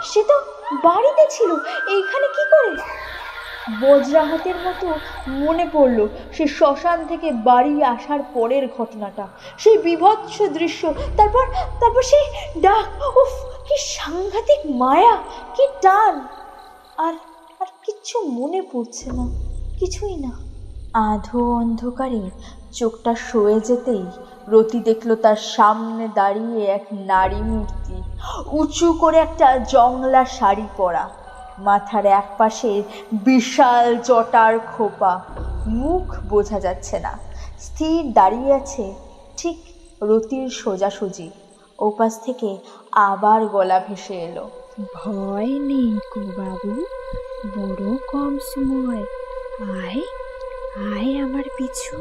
সে তো বাড়িতে ছিল, এইখানে কি করে? বজ্রাঘাতের মতো মনে পড়ল সে শ্মশান থেকে বাড়ি আসার পরের ঘটনাটা, সেই বীভৎস দৃশ্য, তারপর সেই ডাক। উফ, কি সাংঘাতিক মায়া, কি টান! আর কিচ্ছু মনে পড়ছে না, কিছুই না। আধো অন্ধকারে চোখটা সয়ে যেতেই রতি দেখল তার সামনে দাঁড়িয়ে এক নারী মূর্তি, উঁচু করে একটা জংলা শাড়ি পরা, মাথার এক পাশে বিশাল জটার খোপা, মুখ বোঝা যাচ্ছে না, স্থির দাঁড়িয়ে আছে ঠিক রতির সোজাসুজি। ওপাশ থেকে আবার গলা ভেসে এলো, ভয় নেই গো বাবু, বড় কম সময়, আয় আয় আমার পিছু।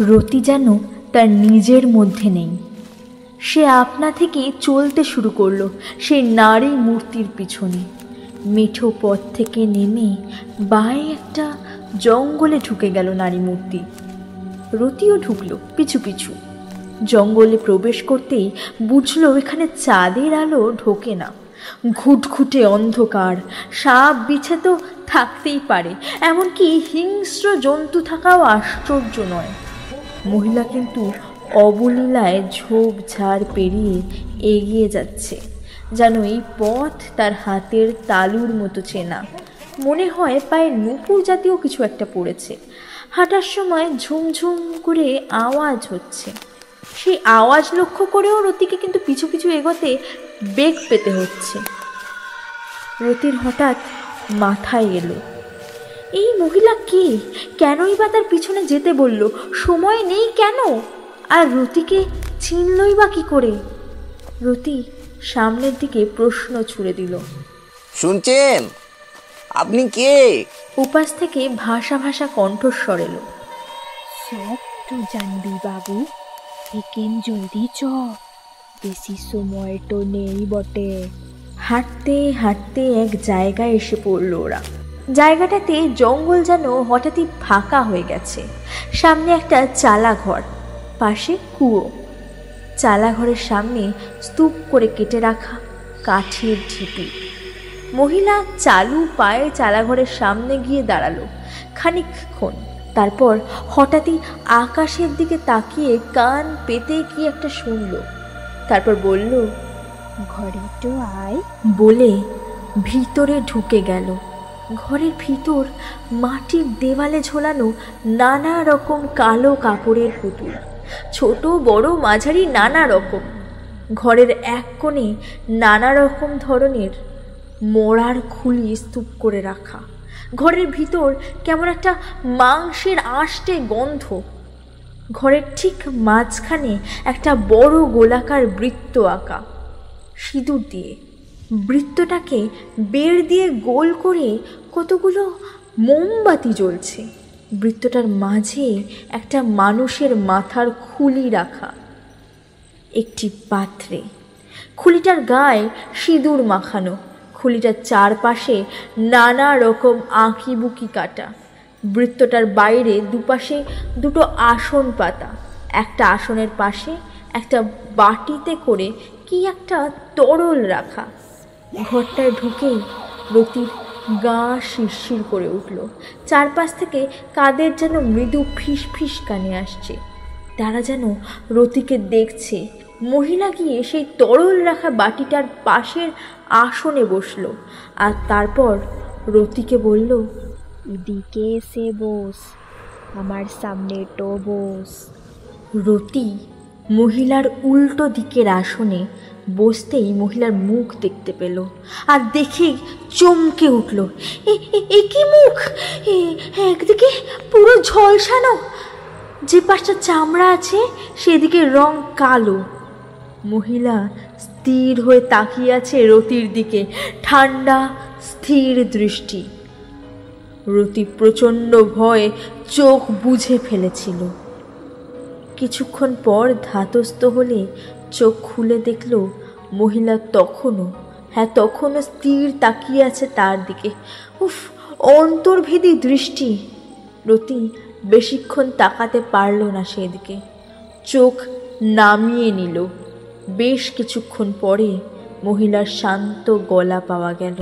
রতি যেন তার নিজের মধ্যে নেই, সে আপনা থেকে চলতে শুরু করলো সেই নারী মূর্তির পিছনে। মেঠো পথ থেকে নেমে বায়ে একটা জঙ্গলে ঢুকে গেল নারী মূর্তি। রতিও ঢুকলো পিছু পিছু। জঙ্গলে প্রবেশ করতেই বুঝলো এখানে চাঁদের আলো ঢোকে না, ঘুটঘুটে অন্ধকার, সাপ বিছে তো থাকতেই পারে, এমনকি হিংস্র জন্তু থাকাও আশ্চর্য নয়। মহিলা কিন্তু অবলীলায় ঝোপঝাড় পেরিয়ে এগিয়ে যাচ্ছে, যেন এই পথ তার হাতের তালুর মতো চেনা। মনে হয় পায়ে নুপুর জাতীয় কিছু একটা পড়েছে। হাঁটার সময় ঝুমঝুম করে আওয়াজ হচ্ছে, সেই আওয়াজ লক্ষ্য করেও রতিকে কিন্তু পিছু পিছু এগোতে বেগ পেতে হচ্ছে। রতির হঠাৎ মাথায় এলো, এই মহিলা কে? কেনই বা তার পিছনে যেতে বলল? সময় নেই কেন? আর রতিকে চিনলই বা কি করে? রতি সামনের দিকে প্রশ্ন ছুড়ে দিল, শুনছেন? আপনি কে? উপাস থেকে ভাষা ভাষা কণ্ঠস্বর এলো, সব তো জানবি বাবু, একেন জলদি চ, বেশি সময় তো নেই বটে। হাঁটতে হাঁটতে এক জায়গায় এসে পড়ল ওরা। জায়গাটাতে জঙ্গল যেন হঠাৎই ফাঁকা হয়ে গেছে। সামনে একটা চালা ঘর, পাশে কুয়ো। চালা ঘরের সামনে স্তূপ করে কেটে রাখা কাঠের ঢিপি। মহিলা চালু পায়ে চালাঘরের সামনে গিয়ে দাঁড়ালো খানিকক্ষণ, তারপর হঠাৎই আকাশের দিকে তাকিয়ে কান পেতে কি একটা শুনল, তারপর বলল, ঘরে তো আয়। বলে ভিতরে ঢুকে গেল। ঘরের ভিতর মাটির দেওয়ালে ঝোলানো নানা রকম কালো কাপড়ের পুতুল, ছোট বড় মাঝারি নানা রকম। ঘরের এক কোণে নানা রকম ধরনের মোড়ার খুলি স্তূপ করে রাখা। ঘরের ভিতর কেমন একটা মাংসের আষ্টে গন্ধ। ঘরের ঠিক মাঝখানে একটা বড় গোলাকার বৃত্ত আঁকা সিঁদুর দিয়ে। বৃত্তটাকে বেড় দিয়ে গোল করে কতগুলো মোমবাতি জ্বলছে। বৃত্তটার মাঝে একটা মানুষের মাথার খুলি রাখা একটি পাত্রে। খুলিটার গায়ে সিঁদুর মাখানো। খুলিটার চারপাশে নানা রকম আঁকিবুকি কাটা। বৃত্তটার বাইরে দুপাশে দুটো আসন পাতা। একটা আসনের পাশে একটা বাটিতে করে কি একটা তরল রাখা। ঘরটায় ঢুকেই রতির গা শিরশির করে উঠল। চারপাশ থেকে কাদের যেন মৃদু ফিস ফিস কানে আসছে। তারা যেন রতিকে দেখছে। মহিলা গিয়ে সেই তরল রাখা বাটিটার পাশের আসনে বসল, আর তারপর রতিকে বলল, এদিকে এসে বস, আমার সামনে তো বস। রতি মহিলার উল্টো দিকের আসনে বসতেই মহিলার মুখ দেখতে পেল, আর দেখেই চমকে উঠল। এ কি মুখ! একদিকে পুরো ঝলসানো, যে পাশটা চামড়া আছে সেদিকে রং কালো। মহিলা স্থির হয়ে তাকিয়ে আছে রতির দিকে, ঠান্ডা স্থির দৃষ্টি। রতি প্রচণ্ড ভয়ে চোখ বুজে ফেলেছিল। কিছুক্ষণ পর ধাতস্থ হলে চোখ খুলে দেখল মহিলা তখনও স্থির তাকিয়ে আছে তার দিকে। উফ, অন্তর্ভেদী দৃষ্টি! রতি বেশিক্ষণ তাকাতে পারল না সেদিকে, চোখ নামিয়ে নিল। বেশ কিছুক্ষণ পরে মহিলার শান্ত গলা পাওয়া গেল,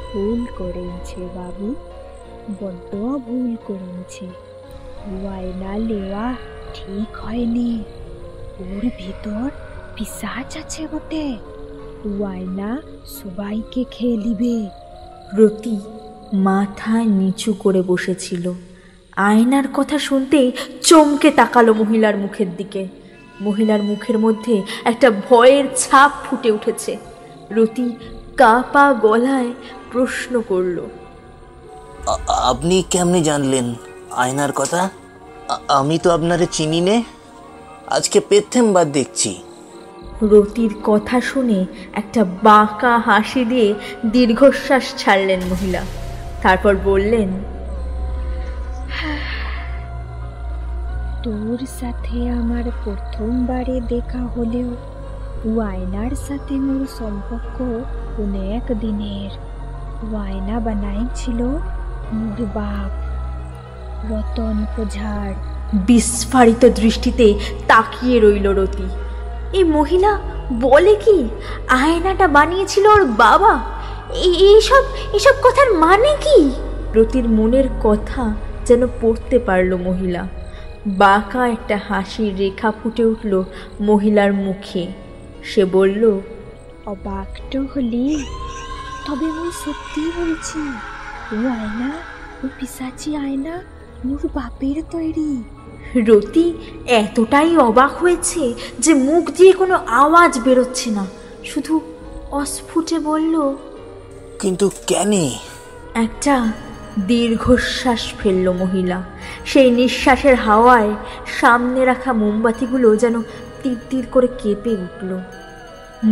ভুল করেছে বাবু, বড্ড ভুল করেছে। ওয়াইনা লেওয়া ঠিক হয়নি, ওর ভিতর পিশাচ আছে বটে। ওয়াইনা সবাইকে খেয়ে নিবে। রতি মাথা নিচু করে বসেছিল, আয়নার কথা শুনতেই চমকে তাকালো মহিলার মুখের দিকে। মহিলার মুখের মধ্যে একটা ভয়ের ছাপ ফুটে উঠেছে। রতি কাপা গলায় প্রশ্ন করল, আপনি কেমনে জানলেন আয়নার কথা? আমি তো আপনারে চিনি নে, আজকে প্রথমবার দেখছি। রতির কথা শুনে একটা বাঁকা হাসি দিয়ে দীর্ঘশ্বাস ছাড়লেন মহিলা। তারপর বললেন, তোর সাথে আমার প্রথমবারে দেখা হলেও ও আয়নার সাথে মোর সম্পর্ক অনেক দিনের। ও আয়না বানাইছিল মোর বাপ রতন পোঝার। বিস্ফারিত দৃষ্টিতে তাকিয়ে রইল রতি। এই মহিলা বলে কি আয়নাটা বানিয়েছিল ওর বাবা? এইসব কথার মানে কি? রতির মনের কথা যেন পড়তে পারল মহিলা। বাঁকা একটা হাসির রেখা ফুটে উঠল মহিলার মুখে। সে বলল, অবাক তো হলি, তবে আমি সত্যি বলছি, ও আয়না, ও পিশাচি আয়না মোর বাপের তৈরি। রতি এতটাই অবাক হয়েছে যে মুখ দিয়ে কোনো আওয়াজ বেরোচ্ছে না, শুধু অস্ফুটে বলল, কিন্তু কেন? একটা দীর্ঘশ্বাস ফেলল মহিলা। সেই নিঃশ্বাসের হাওয়ায় সামনে রাখা মোমবাতিগুলো যেন তীর তীর করে কেঁপে উঠল।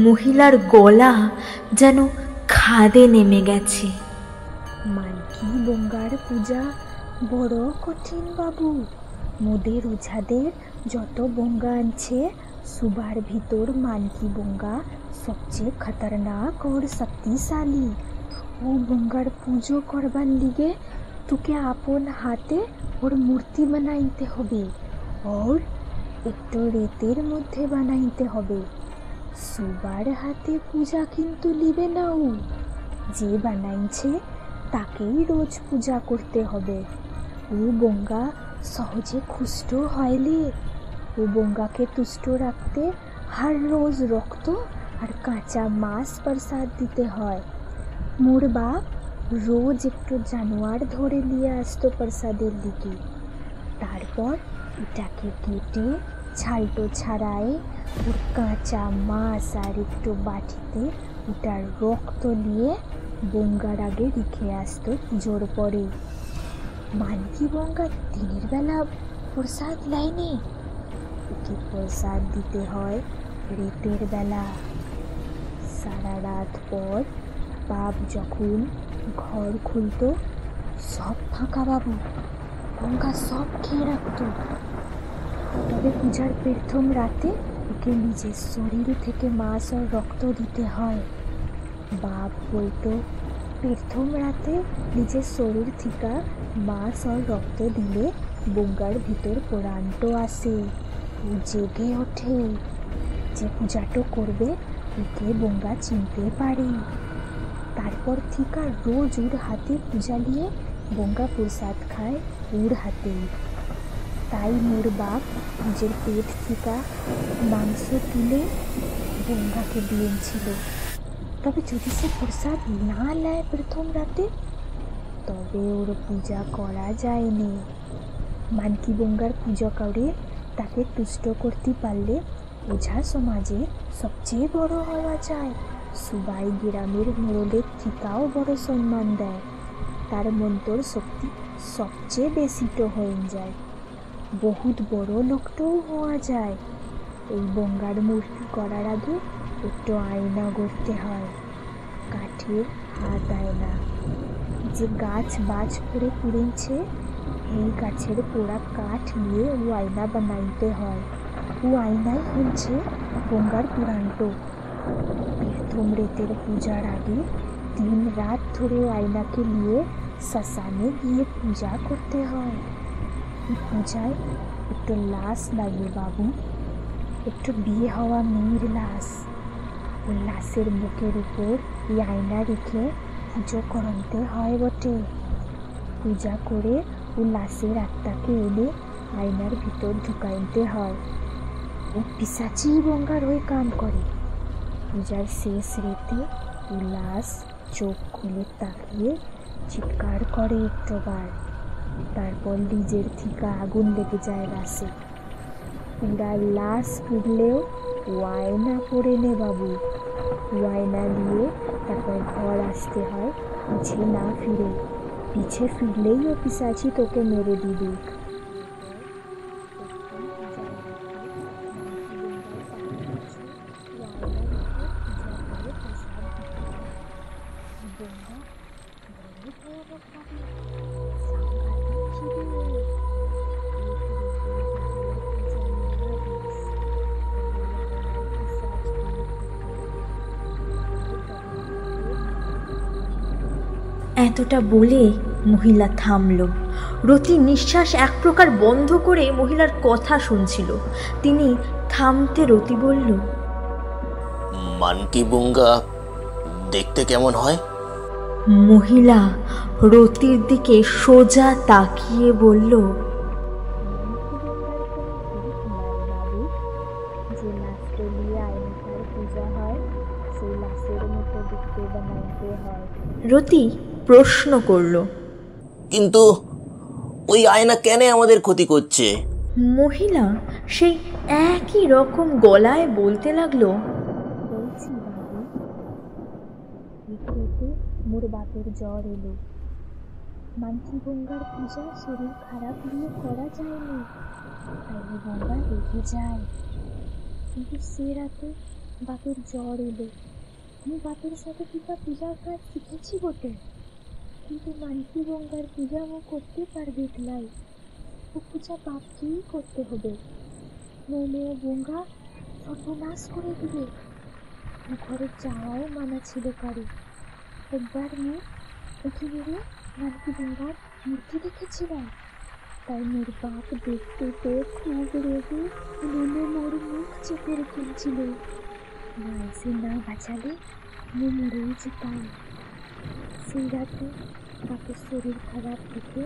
মহিলার গলা যেন খাদে নেমে গেছে। মানকি বঙ্গার পূজা বড় কঠিন বাবু। মোদের ওঝাদের যত বঙ্গা আনছে সুবার ভিতর মানকি বঙ্গা সবচেয়ে খতরনাক ওর শক্তিশালী। ও বঙ্গার পুজো করবার লিগে তোকে আপন হাতে ওর মূর্তি বানাইতে হবে, ওর একটু রেতের মধ্যে বানাইতে হবে। সুবার হাতে পূজা কিন্তু লিবে না, ও যে বানাইছে তাকেই রোজ পূজা করতে হবে। ও বঙ্গা সহজে খুষ্ট হয়লে। ও বঙ্গাকে তুষ্ট রাখতে হর রোজ রক্ত আর কাঁচা মাছ প্রসাদ দিতে হয়। মোর বাপ রোজ একটু জানোয়ার ধরে নিয়ে আসতো প্রসাদের দিকে। তারপর এটাকে কেটে ছালটো ছাড়ায় ওর কাঁচা মাছ আর একটু বাটিতে ওটার রক্ত নিয়ে বঙ্গার আগে রেখে আসতো পুজোর পরে। মানকি বঙ্গা দিনের বেলা প্রসাদ লাইনে, ওকে প্রসাদ দিতে হয় রাতের বেলা। সারা রাত পর বাপ যখন ঘর খুলত সব ফাঁকা বাবু, বঙ্গা সব খেয়ে রাখত। তবে পূজার প্রথম রাতে ওকে নিজের শরীর থেকে মাছ আর রক্ত দিতে হয়। বাপ বলতো প্রথম রাতে নিজের শরীর থেকে মাছ আর রক্ত দিলে বঙ্গার ভিতর প্রাণটো আসে, ও জেগে ওঠে। যে পূজাটো করবে ওকে বঙ্গা চিনতে পারে। তারপর থেকে রোজ ওর হাতে পূজা নিয়ে বঙ্গা প্রসাদ খায় ওর হাতে। তাই মোর বাপ নিজের পেট থেকে মাংস তুলে বঙ্গাকে দিয়েছিল। তবে যদি সে প্রসাদ না নেয় প্রথম রাতে, তবে ওর পূজা করা যায়নি। মানকি বঙ্গার পূজা করে তাকে তুষ্ট করতে পারলে ওঝা সমাজে সবচেয়ে বড় হওয়া যায়। সবাই গ্রামের মোড়লের থেকেও বড় সম্মান দেয়। তার মন্ত্র শক্তি সবচেয়ে বেশিটো হয়ে যায়, বহুত বড় লোকটাও হওয়া যায়। এই বঙ্গার মূর্তি করার আগে একটু আয়না গড়তে হয়, কাঠের হাত আয়না। যে গাছ বাজ করে পুড়েছে এই গাছের পোড়া কাঠ নিয়ে ও আয়না বানাইতে হয়। ও আয়নাই হচ্ছে বঙ্গার পুরাণটো। প্রথম রেতের পূজার আগে দিন রাত ধরে আয়নাকে নিয়ে শ্মশানে গিয়ে পূজা করতে হয়। এই পূজায় একটু লাশ লাগে বাবু, একটু বিয়ে হওয়া মেয়ের লাশ। ওই লাশের বুকের উপর এই আয়না রেখে পুজো করতে হয় বটে। পূজা করে ও লাশের আত্মাকে এনে আয়নার ভিতর ঢুকাইতে হয়। ও পিশাচি বঙ্গার হয়ে কাম করে। পূজার শেষ রাতে ও লাশ চোখ খুলে তাকিয়ে চিৎকার করে একটুবার, তারপর লিজের থিকা আগুন লেগে যায় রাসে। পুরা লাশ পুড়লেও ওয়াইনা পড়ে নে বাবু। ওয়াইনা নিয়ে তারপর ঘর আসতে হয়, পিছে না ফিরে। পিছে ফিরলেই ও পিসাচি তোকে মেরে দিবে। এতটা বলে মহিলা থামল। রতি নিঃশ্বাস এক প্রকার বন্ধ করে মহিলার কথা শুনছিল। তিনি থামতে রতি বলল, মানকি বুঙ্গা দেখতে কেমন হয়? মহিলা রতির দিকে সোজা তাকিয়ে বলল, যে লাশটা নিয়ে আয়নাটার পূজা হয় সেই লাশের মতো দেখতে বানাইতে হয়। রতি প্রশ্ন করল, কিন্তু ওই আয়না কেন আমাদের ক্ষতি করছে? মহিলা সেই একই রকম গলায় বলতে লাগলো, বলছি বাবু, এতে মোর বাপের জ্বর এলো। মানকি গঙ্গার পূজা শরীর খারাপ নিয়ে করা যায়নি, তাই গঙ্গা রেগে যায়। কিন্তু সে রাতে বাপের জ্বর এলো। আমি বাপের সাথে পূজার কাজ শিখেছি বটে, কিন্তু মানকি গঙ্গার পূজা ও করতে পারবে নাই। ও পূজা বাপকেই করতে হবে, নইলে ও গঙ্গা সর্বনাশ করে দিবে। ঘরে যাওয়াও মানা ছিল কারো। একবার মেয়ে একেবারে মানকি গঙ্গার মূর্তি দেখেছিলাম, তাই মোর বাপ দেখতে পেয়ে খুব রেগে নইলে মোর মুখ চেপে রেখেছিল। না এসে না বাঁচালে আমি মরেই যেতাম। সেই রাতে বাপের শরীর খারাপ দেখে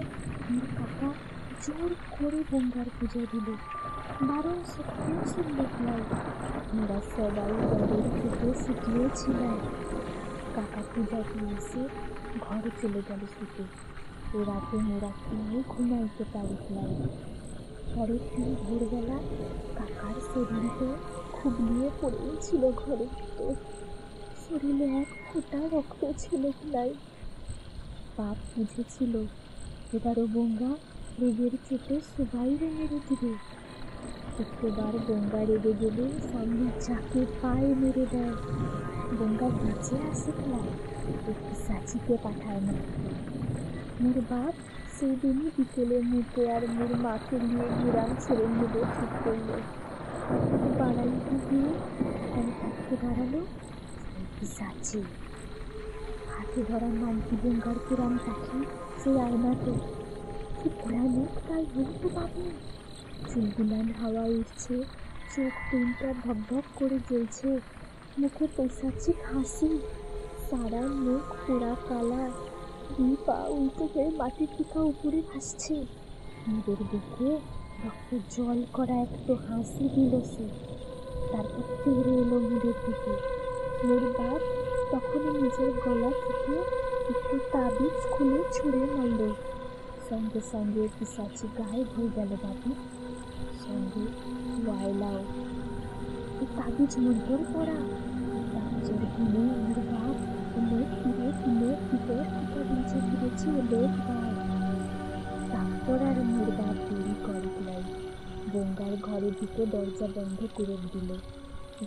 মোর কাকা জোর করে গঙ্গার পুজো দিল। বারণ সত্যিও শুনল নাই। আমরা সবাই ঘরের থেকে শিখিয়েছিলাম। কাকা পূজা দিয়ে এসে ঘরে চলে গেল শুতে। এ রাতে মোরা কেউ ঘুমাইতে পারিলাম। পরের দিন ভোরবেলা কাকার শরীরটা খুবলিয়ে পড়েছিল ঘরে ভিতর। শরীরে এক ফোঁটা রক্ত ছিল নাই। বাপ বুঝেছিল এবারও গঙ্গা রোগের চেপে সবাইরে মেরে দিবে। শুক্রবার গঙ্গা রেগে গেলে সামনে যাকে পায়ে মেরে দেয়। গঙ্গা বেঁচে আসে না, একটু সাচিকে পাঠায় না। মোর বাপ সেই দিনই বিকেলে মুখে আর মোর মাকে নিয়ে গ্রাম ছেড়ে নেবে ঠিক করলো। বাড়াইতে গিয়ে আমি তাকে দাঁড়ালো পিসাচি। হাতে ধরা মানকি গঙ্গার পুরাণ পাখি সেই আয়নাতে কি ভয়ানক তাই বলতে পাবো। চুলগুলান হাওয়া উঠছে, চোখ তিনটা ধকধক করে জ্বলছে, মুখে পিসাচি হাসি, সারা মুখ পোড়া কালা, দুই পা উল্টো হয়ে মাটির টিকা উপরে ভাসছে। নিজের বুকে রক্ত জল করা একটু হাসি দিল সে। তারপর তেড়ে এলো মুড়ের দিকে। মোর বাপ তখনই নিজের গলা থেকে একটু তাবিজ খুলে ছুঁড়ে মারল। সঙ্গে সঙ্গে পিসাচি গায়ে হয়ে গেল বাবু, সঙ্গে ওয়াইলাও। এই তাবিজ মন্ত্র পড়া, তাবিজের গুণে মোর বাপ অনেক ফিরে ফিরে ভিতর টিকা দিয়েছে ফিরেছি অনেকবার। তারপর আর মোর বাপ দেরি করে নাই, গঙ্গার ঘরে ঢুকে দরজা বন্ধ করে দিল।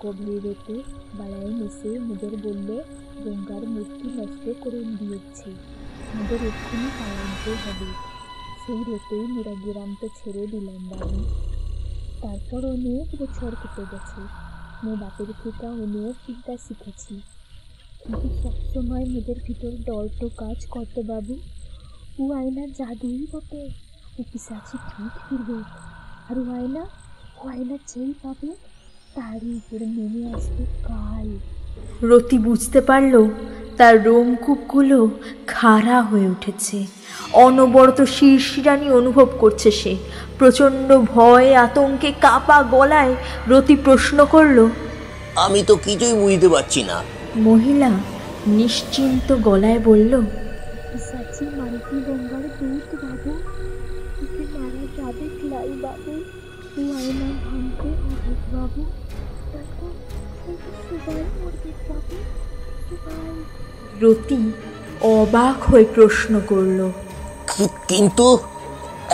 গভীর রেতে বাড়ায় মেশে মুদের বলল, গঙ্গার মূর্তি নষ্ট করে দিয়েছে, মুদের এক্ষুনি পালাতে হবে। সেই রেতেই মোরা গ্রামটা ছেড়ে দিলাম বাবু। তারপর অনেক বছর কেটে গেছে। মোর বাপের থেকে অনেক বিদ্যা শিখেছি, কিন্তু সবসময় মেয়েদের ভিতর ডর তো কাজ করতো বাবু। ও আয়না জাদুই বটে, ও পিসাচি ঠিক ফিরবে। আর ও আয়না যেই পাবে তারই উপরে নেমে আসবে কাল। রতি বুঝতে পারল তার রোমকূপগুলো খাড়া হয়ে উঠেছে। অনবরত শিরশিরানি অনুভব করছে সে। প্রচণ্ড ভয় আতঙ্কে কাঁপা গলায় রতি প্রশ্ন করল, আমি তো কিছুই বুঝতে পারছি না। মহিলা নিশ্চিন্ত গলায় বলল, পিসাচি মানকি গঙ্গার দূত বাবু, বাবু, সবাই মরবে বাবু, সবাই। রতি অবাক হয়ে প্রশ্ন করল, কিন্তু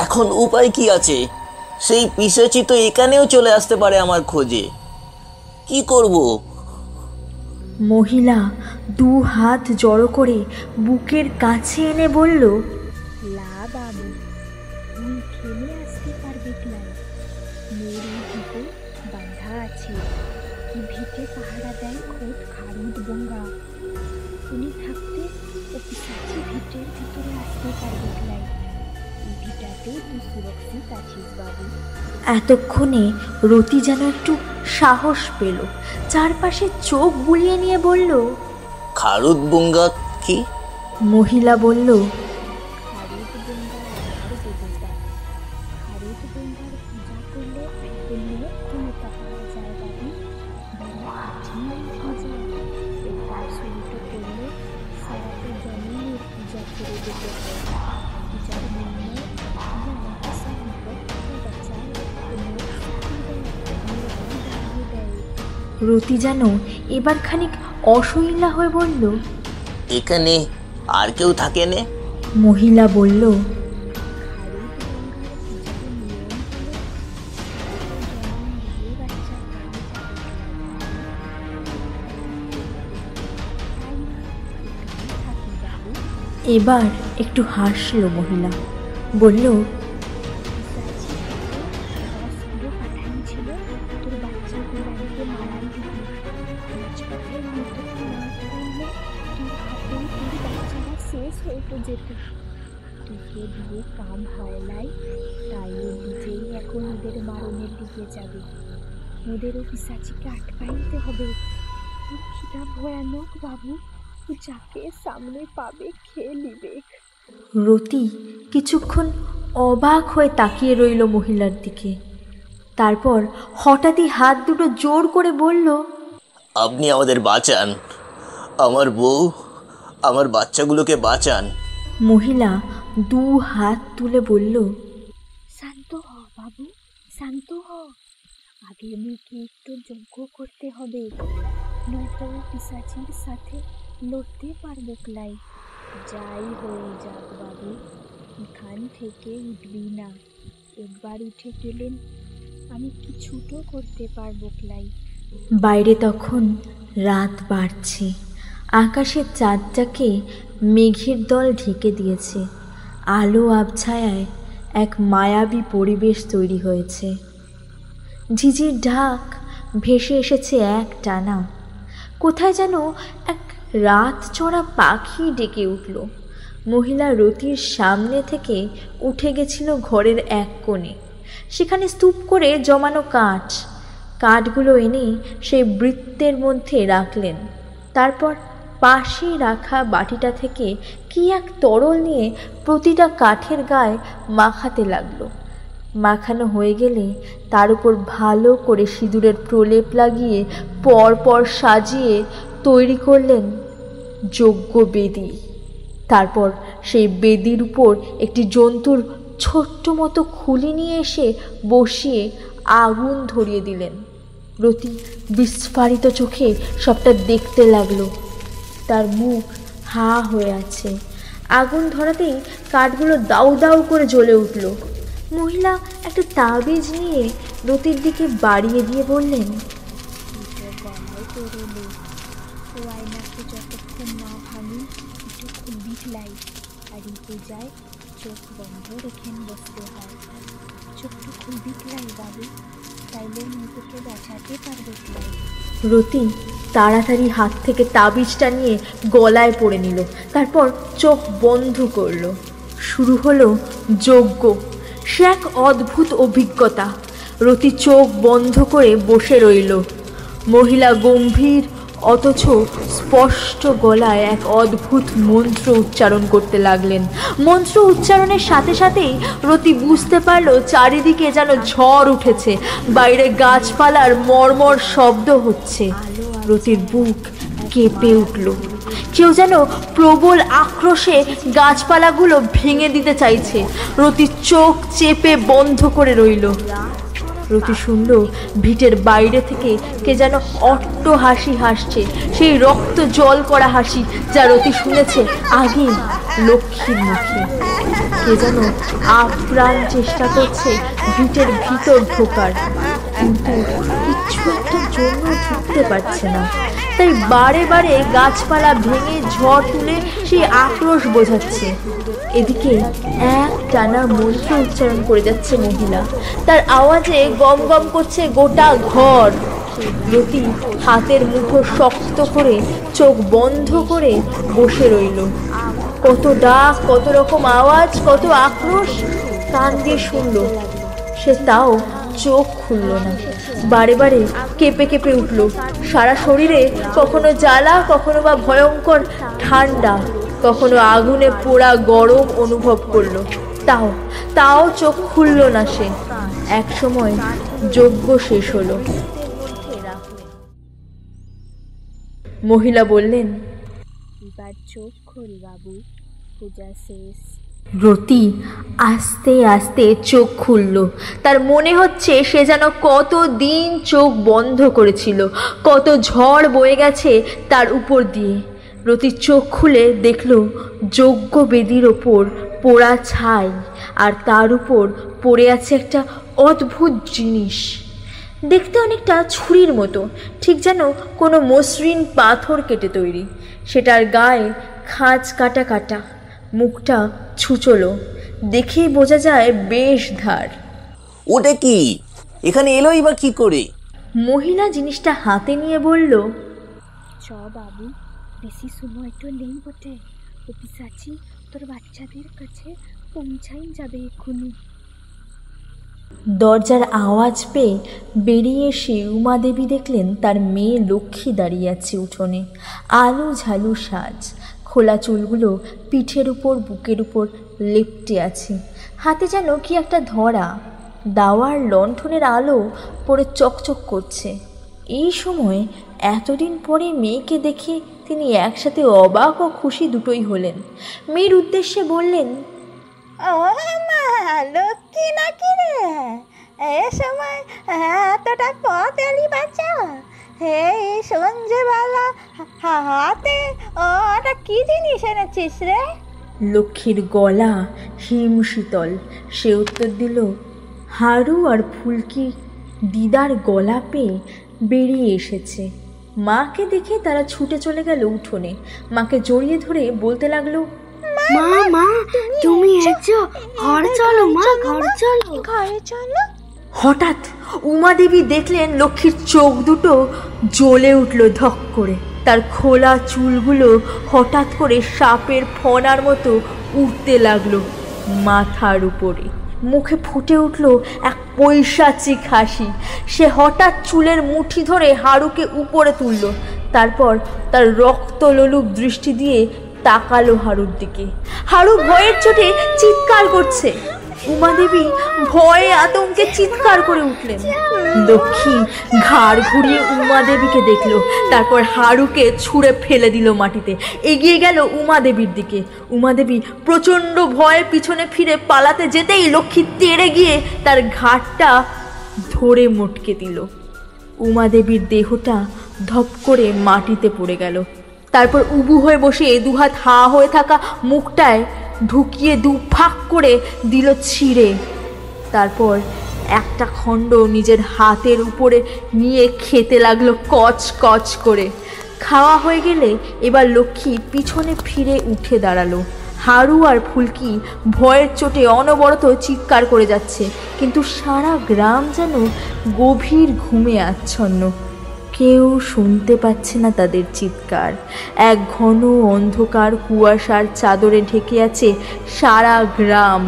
এখন উপায় কি আছে? সেই পিশাচি তো এখানেও চলে আসতে পারে আমার খোঁজে, কি করব? মহিলা 2 হাত জড়ো করে বুকের কাছে এনে বলল, লা বাবু, তুই খেলে আসতে পারবে ক্লাই। মেয়ের ভিটে বাঁধা আছে, কি ভিটে পাহারা দেয় খোদ খারুদ বঙ্গা। উনি থাকতে ও পিসাচি ভিটের ভিতরে আসতে পারবে ক্লাই। এই ভিটাতে তুই সুরক্ষিত আছিস বাবু। এতক্ষণে রতি যেন একটু সাহস পেল, চারপাশে চোখ বুলিয়ে নিয়ে বলল, খারুদ বঙ্গা কি? মহিলা বলল, খারুদ বঙ্গা আমার দেবতা। খারুদ বঙ্গার পূজা করলে অনেক ক্ষমতা পাওয়া যায় বাবু। বড় কঠিন পূজা। একবার শুরুতে করলে সারাটা জন্মের পূজা করে দিতে হয়। পূজার মূল্য আমাকে সব বিপদ থেকে বাঁচায়, রতি যেন এবার খানিক অসহিলা হয়ে বলল, এখানে আর কেউ থাকে না? মহিলা বলল, এবার একটু হাসল মহিলা, বলল, তোকে দিয়ে কাম হয় লাই, তাই ও নিজেই এখন ওদের মারণের দিকে যাবে। ওদেরও পিসাচিকে আটকাই নিতে হবে। সেটা ভয়ানক বাবু, যাকে সামনে পাবে খেয়ে নিবে। রতি কিছুক্ষণ অবাক হয়ে তাকিয়ে রইল মহিলার দিকে, তারপর হঠাৎই হাত দুটো জোর করে বলল, আপনি আমাদের বাঁচান, আমার বউ, আমার বাচ্চাগুলোকে বাঁচান। মহিলা 2 হাত তুলে বলল, শান্ত হ বাবু, শান্ত হ। আগে মেয়েকে একটু যজ্ঞ করতে হবে, নয়তো পিসাচির সাথে লড়তে পারবো ক্লাই। যাই হয়ে যাক বাবু, এখান থেকে উঠবি না। একবার উঠে গেলেন আমি কিছুটো করতে পারবো ক্লাই। বাইরে তখন রাত বাড়ছে, আকাশের চাঁদটাকে মেঘের দল ঢেকে দিয়েছে। আলো আবছায়ায় এক মায়াবী পরিবেশ তৈরি হয়েছে। ঝিঝির ঢাক ভেসে এসেছে এক টানা। কোথায় যেন এক রাত চড়া পাখি ডেকে উঠল। মহিলা রতির সামনে থেকে উঠে গেছিল ঘরের এক কোণে। সেখানে স্তূপ করে জমানো কাঠগুলো এনে সেই বৃত্তের মধ্যে রাখলেন। তারপর পাশে রাখা বাটিটা থেকে কি এক তরল নিয়ে প্রতিটা কাঠের গায়ে মাখাতে লাগলো। মাখানো হয়ে গেলে তার উপর ভালো করে সিঁদুরের প্রলেপ লাগিয়ে পরপর সাজিয়ে তৈরি করলেন যজ্ঞ বেদি। তারপর সেই বেদির উপর একটি জন্তুর ছোট্ট মতো খুলি নিয়ে এসে বসিয়ে আগুন ধরিয়ে দিলেন। রতি বিস্ফারিত চোখে সবটা দেখতে লাগলো। তার মুখ হা হয়ে আছে। আগুন ধরাতেই কাঠগুলো দাউ দাউ করে জ্বলে উঠল। মহিলা একটা তাবিজ নিয়ে রতির দিকে বাড়িয়ে দিয়ে বললেন, আয়নাকে যতক্ষণ না ভাঙি একটু খুলবি লাই। আর এই পূজায় চোখ বন্ধ রেখে বসতে হয়। চোখটা খুলবি লাই বাবু, তাইলে মেয়েকে বাঁচাতে পারবে লাই। রতি তাড়াতাড়ি হাত থেকে তাবিজটা নিয়ে গলায় পরে নিল। তারপর চোখ বন্ধ করল। শুরু হলো যজ্ঞ। সে এক অদ্ভুত অভিজ্ঞতা। রতি চোখ বন্ধ করে বসে রইল। মহিলা গম্ভীর অথচ স্পষ্ট গলায় এক অদ্ভুত মন্ত্র উচ্চারণ করতে লাগলেন। মন্ত্র উচ্চারণের সাথে সাথেই রতি বুঝতে পারল চারিদিকে যেন ঝড় উঠেছে। বাইরে গাছপালার মর্মর শব্দ হচ্ছে। রতির বুক কেঁপে উঠল। কেউ যেন প্রবল আক্রোশে গাছপালাগুলো ভেঙে দিতে চাইছে। রতি চোখ চেপে বন্ধ করে রইল। রতি শুনল ভিটের বাইরে থেকে কে যেন অট্ট হাসি হাসছে, সেই রক্ত জল করা হাসি যা রতি শুনেছে আগে লক্ষ্মীর মুখে। কে যেন আপ্রাণ চেষ্টা করছে ভিটের ভিতর ঢোকার, কিন্তু কিছু একটা জন্য ঢুকতে পারছে না। তাই বারে বারে গাছপালা ভেঙে ঝড় তুলে সেই আক্রোশ বোঝাচ্ছে। এদিকে এক টানা মন্ত্র উচ্চারণ করে যাচ্ছে মহিলা, তার আওয়াজে গম গম করছে গোটা ঘর। রতি হাতের মুঠো শক্ত করে চোখ বন্ধ করে বসে রইল। কত ডাক, কত রকম আওয়াজ, কত আক্রোশ কান দিয়ে শুনল, সে তাও চোখ খুলল না। বারে বারে কেঁপে কেঁপে উঠল সারা শরীরে, কখনো জ্বালা, কখনো বা ভয়ঙ্কর ঠান্ডা, কখনো আগুনে পোড়া গরম অনুভব করলো। তাও চোখ খুলল না সে। এক সময় যজ্ঞ শেষ হলো। মহিলা বললেন, এবার চোখ খোল বাবু, পূজা শেষ। রতি আস্তে আস্তে চোখ খুলল। তার মনে হচ্ছে সে যেন কতদিন চোখ বন্ধ করেছিল, কত ঝড় বয়ে গেছে তার উপর দিয়ে। রতি চোখ খুলে দেখল যজ্ঞ বেদির ওপর পোড়া ছাই, আর তার উপর পড়ে আছে একটা অদ্ভুত জিনিস। দেখতে অনেকটা ছুরির মতো, ঠিক যেন কোনো মসৃণ পাথর কেটে তৈরি। সেটার গায়ে খাঁজ কাটা কাটা, মুখটা ছুচলো, দেখেই বোঝা যায় বেশ ধার। ওটা কি? এখানে এলোই বা কি করে? মহিলা জিনিসটা হাতে নিয়ে বলল, চ বাবু, বেশি সময় তো নেই বটে, ও পিসাচি তোর বাচ্চাদের কাছে পৌঁছাই যাবে এক্ষুনি। দরজার আওয়াজ পেয়ে বেরিয়ে এসে উমাদেবী দেখলেন তার মেয়ে লক্ষ্মী দাঁড়িয়ে আছে উঠোনে। আলু ঝালু সাজ, খোলা চুলগুলো পিঠের উপর বুকের উপর লেপ্টে আছে, হাতে যেন কি একটা ধরা। দাওয়ার লণ্ঠনের আলো পড়ে চকচক করছে। এই সময় এতদিন পরে মেয়েকে দেখে তিনি একসাথে অবাক ও খুশি দুটোই হলেন। মেয়ের উদ্দেশ্যে বললেন, ও মা, লক্ষ্মী নাকি রে? এ সময় এতটা পথ এলি বাচ্চা? এই সঞ্জেবেলা হাতে ওটা কি জিনিস এনেছিস রে? লক্ষ্মীর গলা হিমশীতল। সে উত্তর দিল, হারু আর ফুলকি দিদার গলা পেয়ে বেরিয়ে এসেছে। মাকে দেখে তারা ছুটে চলে গেল উঠোনে। মাকে জড়িয়ে ধরে বলতে লাগলো, মা মা তুমি এসো, ঘরে চলো মা, ঘরে চলো, ঘরে চলো। হঠাৎ উমাদেবী দেখলেন লক্ষ্মীর চোখ দুটো জ্বলে উঠল ধক করে। তার খোলা চুলগুলো হঠাৎ করে সাপের ফনার মতো উঠতে লাগলো মাথার উপরে। মুখে ফুটে উঠল এক পৈশাচিক হাসি। সে হঠাৎ চুলের মুঠি ধরে হারুকে উপরে তুলল, তারপর তার রক্তলোলুপ দৃষ্টি দিয়ে তাকালো হারুর দিকে। হারু ভয়ের চোটে চিৎকার করছে। উমাদেবী ভয়ে আতঙ্কে চিৎকার করে উঠলেন। লক্ষ্মী ঘাড় ঘুরিয়ে উমাদেবীকে দেখল, তারপর হারুকে ছুঁড়ে ফেলে দিল মাটিতে। এগিয়ে গেল উমাদেবীর দিকে। উমাদেবী প্রচণ্ড ভয়ে পিছনে ফিরে পালাতে যেতেই লক্ষ্মী তেড়ে গিয়ে তার ঘাড়টা ধরে মটকে দিল। উমাদেবীর দেহটা ধপ করে মাটিতে পড়ে গেল। তারপর উবু হয়ে বসে দুহাত হা হয়ে থাকা মুখটায় ঢুকিয়ে দু ফাঁক করে দিল ছিঁড়ে। তারপর একটা খণ্ড নিজের হাতের উপরে নিয়ে খেতে লাগলো কচ কচ করে। খাওয়া হয়ে গেলে এবার লক্ষ্মী পিছনে ফিরে উঠে দাঁড়ালো। হারু আর ফুলকি ভয়ের চোটে অনবরত চিৎকার করে যাচ্ছে, কিন্তু সারা গ্রাম যেন গভীর ঘুমে আচ্ছন্ন। কেউ শুনতে পাচ্ছে না তাদের চিৎকার। এক ঘন অন্ধকার কুয়াশার চাদরে ঢেকে আছে সারা গ্রাম।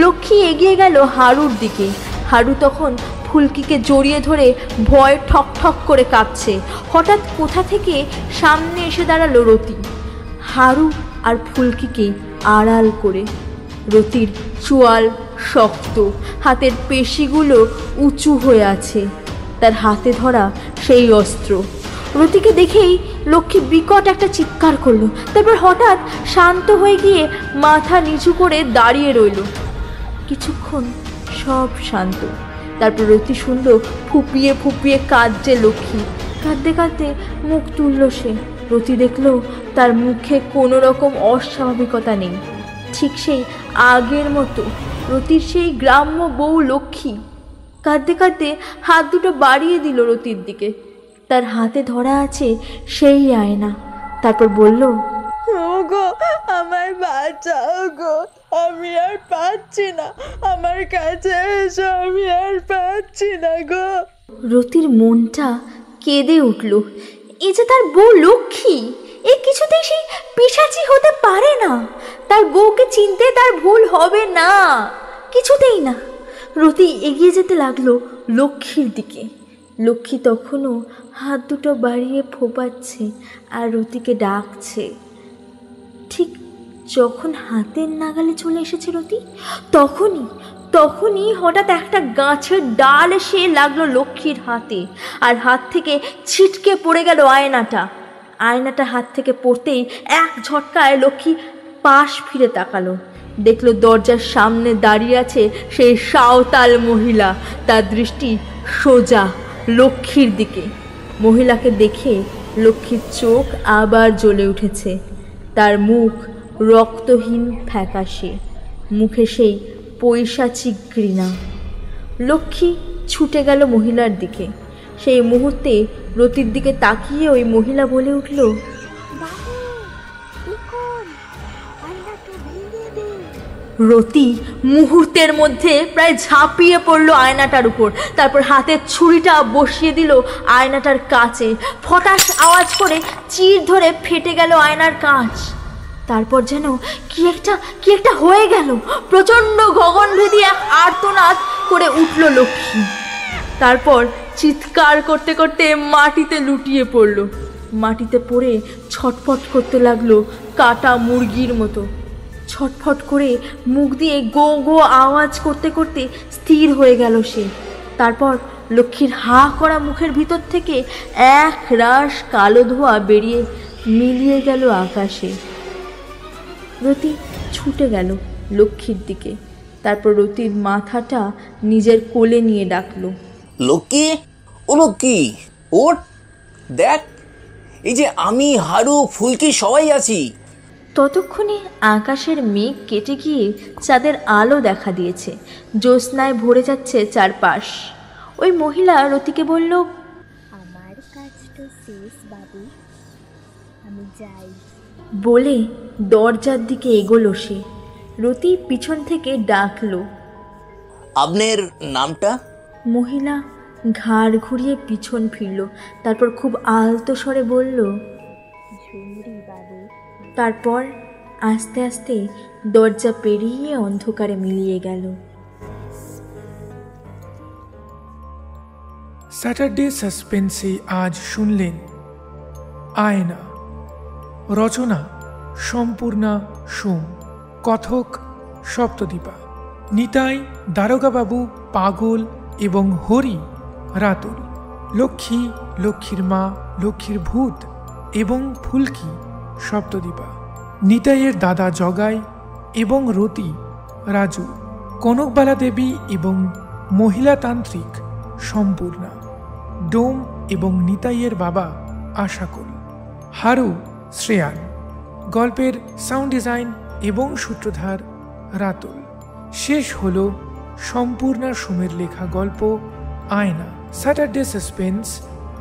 লক্ষ্মী এগিয়ে গেল হারুর দিকে। হারু তখন ফুলকিকে জড়িয়ে ধরে ভয় ঠক ঠক করে কাঁপছে। হঠাৎ কোথা থেকে সামনে এসে দাঁড়ালো রতি, হারু আর ফুলকিকে আড়াল করে। রতির চোয়াল শক্ত, হাতের পেশিগুলো উঁচু হয়ে আছে, তার হাতে ধরা সেই অস্ত্র। রতিকে দেখেই লক্ষ্মী বিকট একটা চিৎকার করলো, তারপর হঠাৎ শান্ত হয়ে গিয়ে মাথা নিচু করে দাঁড়িয়ে রইল। কিছুক্ষণ সব শান্ত, তারপর রতি শুনল ফুপিয়ে ফুপিয়ে কাঁদছে লক্ষ্মী। কাঁদতে কাঁদতে মুখ তুলল সে। রতি দেখল তার মুখে কোনো রকম অস্বাভাবিকতা নেই, ঠিক সেই আগের মতো রতির সেই গ্রাম্য বউ লক্ষ্মী। কাঁদতে কাঁদতে হাত দুটো বাড়িয়ে দিল রতির দিকে। তার হাতে ধরা আছে সেই আয়না। তারপর বলল, ওগো আমার বাঁচাও গো, আমি আর পাচ্ছি না, আমার কাছে এসো, আমি আর পাচ্ছি না গো। রতির মনটা কেঁদে উঠল। এ যে তার বউ লক্ষ্মী, এ কিছুতেই সেই পিশাচি হতে পারে না। তার বউকে চিনতে তার ভুল হবে না, কিছুতেই না। রতি এগিয়ে যেতে লাগলো লক্ষ্মীর দিকে। লক্ষ্মী তখনও হাত দুটো বাড়িয়ে ফোপাচ্ছে আর রতিকে ডাকছে। ঠিক যখন হাতের নাগালে চলে এসেছে রতি, তখনই হঠাৎ একটা গাছের ডাল এসে লাগলো লক্ষ্মীর হাতে, আর হাত থেকে ছিটকে পড়ে গেল আয়নাটা। আয়নাটা হাত থেকে পড়তেই এক ঝটকায় লক্ষ্মী পাশ ফিরে তাকালো। দেখলো দরজার সামনে দাঁড়িয়ে আছে সেই সাঁওতাল মহিলা। তার দৃষ্টি সোজা লক্ষ্মীর দিকে। মহিলাকে দেখে লক্ষ্মীর চোখ আবার জ্বলে উঠেছে। তার মুখ রক্তহীন ফ্যাকাশে, মুখে সেই পৈশাচিক ঘৃণা। লক্ষ্মী ছুটে গেল মহিলার দিকে। সেই মুহূর্তে রতির দিকে তাকিয়ে ওই মহিলা বলে উঠল, রতি মুহূর্তের মধ্যে প্রায় ঝাঁপিয়ে পড়ল আয়নাটার উপর। তারপর হাতের ছুরিটা বসিয়ে দিল আয়নাটার কাঁচে। ফটাস আওয়াজ করে চির ধরে ফেটে গেল আয়নার কাঁচ। তারপর যেন কি একটা হয়ে গেল। প্রচণ্ড গগনভেদী এক আর্তনাদ করে উঠল লক্ষ্মী। তারপর চিৎকার করতে করতে মাটিতে লুটিয়ে পড়ল। মাটিতে পড়ে ছটফট করতে লাগলো কাটা মুরগির মতো। ছটফট করে মুখ দিয়ে গো গো আওয়াজ করতে করতে স্থির হয়ে গেল সে। তারপর লক্ষ্মীর হা করা মুখের ভিতর থেকে এক রাশ কালো ধোঁয়া বেরিয়ে মিলিয়ে গেল আকাশে। রতি ছুটে গেল লক্ষ্মীর দিকে। তারপর রতির মাথাটা নিজের কোলে নিয়ে ডাকলো, লক্ষ্মী, ও লক্ষ্মী, ওঠ, দেখ, এই যে আমি, হারু, ফুলকি সবাই আছি। ততক্ষণে আকাশের মেঘ কেটে গিয়ে চাঁদের আলো দেখা দিয়েছে। জ্যোৎস্নায় ভরে যাচ্ছে চারপাশ। ওই মহিলা রতিকে বলল, আমার কাজ তো শেষ বাবু, আমি যাই। বলে দরজার দিকে এগোলো সে। রতি পিছন থেকে ডাকলো, আপনার নামটা? মহিলা ঘাড় ঘুরিয়ে পিছন ফিরল। তারপর খুব আলতো স্বরে বলল, ঝুমরি বাবু। তারপর আস্তে আস্তে দরজা পেরিয়ে অন্ধকারে মিলিয়ে গেল। স্যাটারডে সাসপেন্সে আজ শুনলেন আয়না, রচনা সম্পূর্ণা সোম, কথক সপ্তদীপা, নিতাই দারোগাবাবু পাগল এবং হরি রাতুল, লক্ষ্মী, লক্ষ্মীর মা, লক্ষ্মীর ভূত এবং ফুলকি সপ্তদীপা, নিতাইয়ের দাদা জগাই এবং রতি রাজু, কনকবালা দেবী এবং মহিলাতান্ত্রিক সম্পূর্ণা, ডোম এবং নিতাইয়ের বাবা আশাকুল, হারু শ্রেয়ান। গল্পের সাউন্ড ডিজাইন এবং সূত্রধার রাতুল। শেষ হল সম্পূর্ণা সোমের লেখা গল্প আয়না। স্যাটারডে সাসপেন্স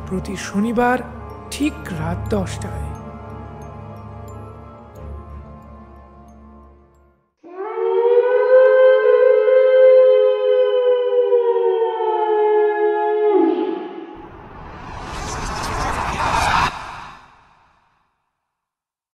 প্রতি শনিবার ঠিক রাত 10টায়।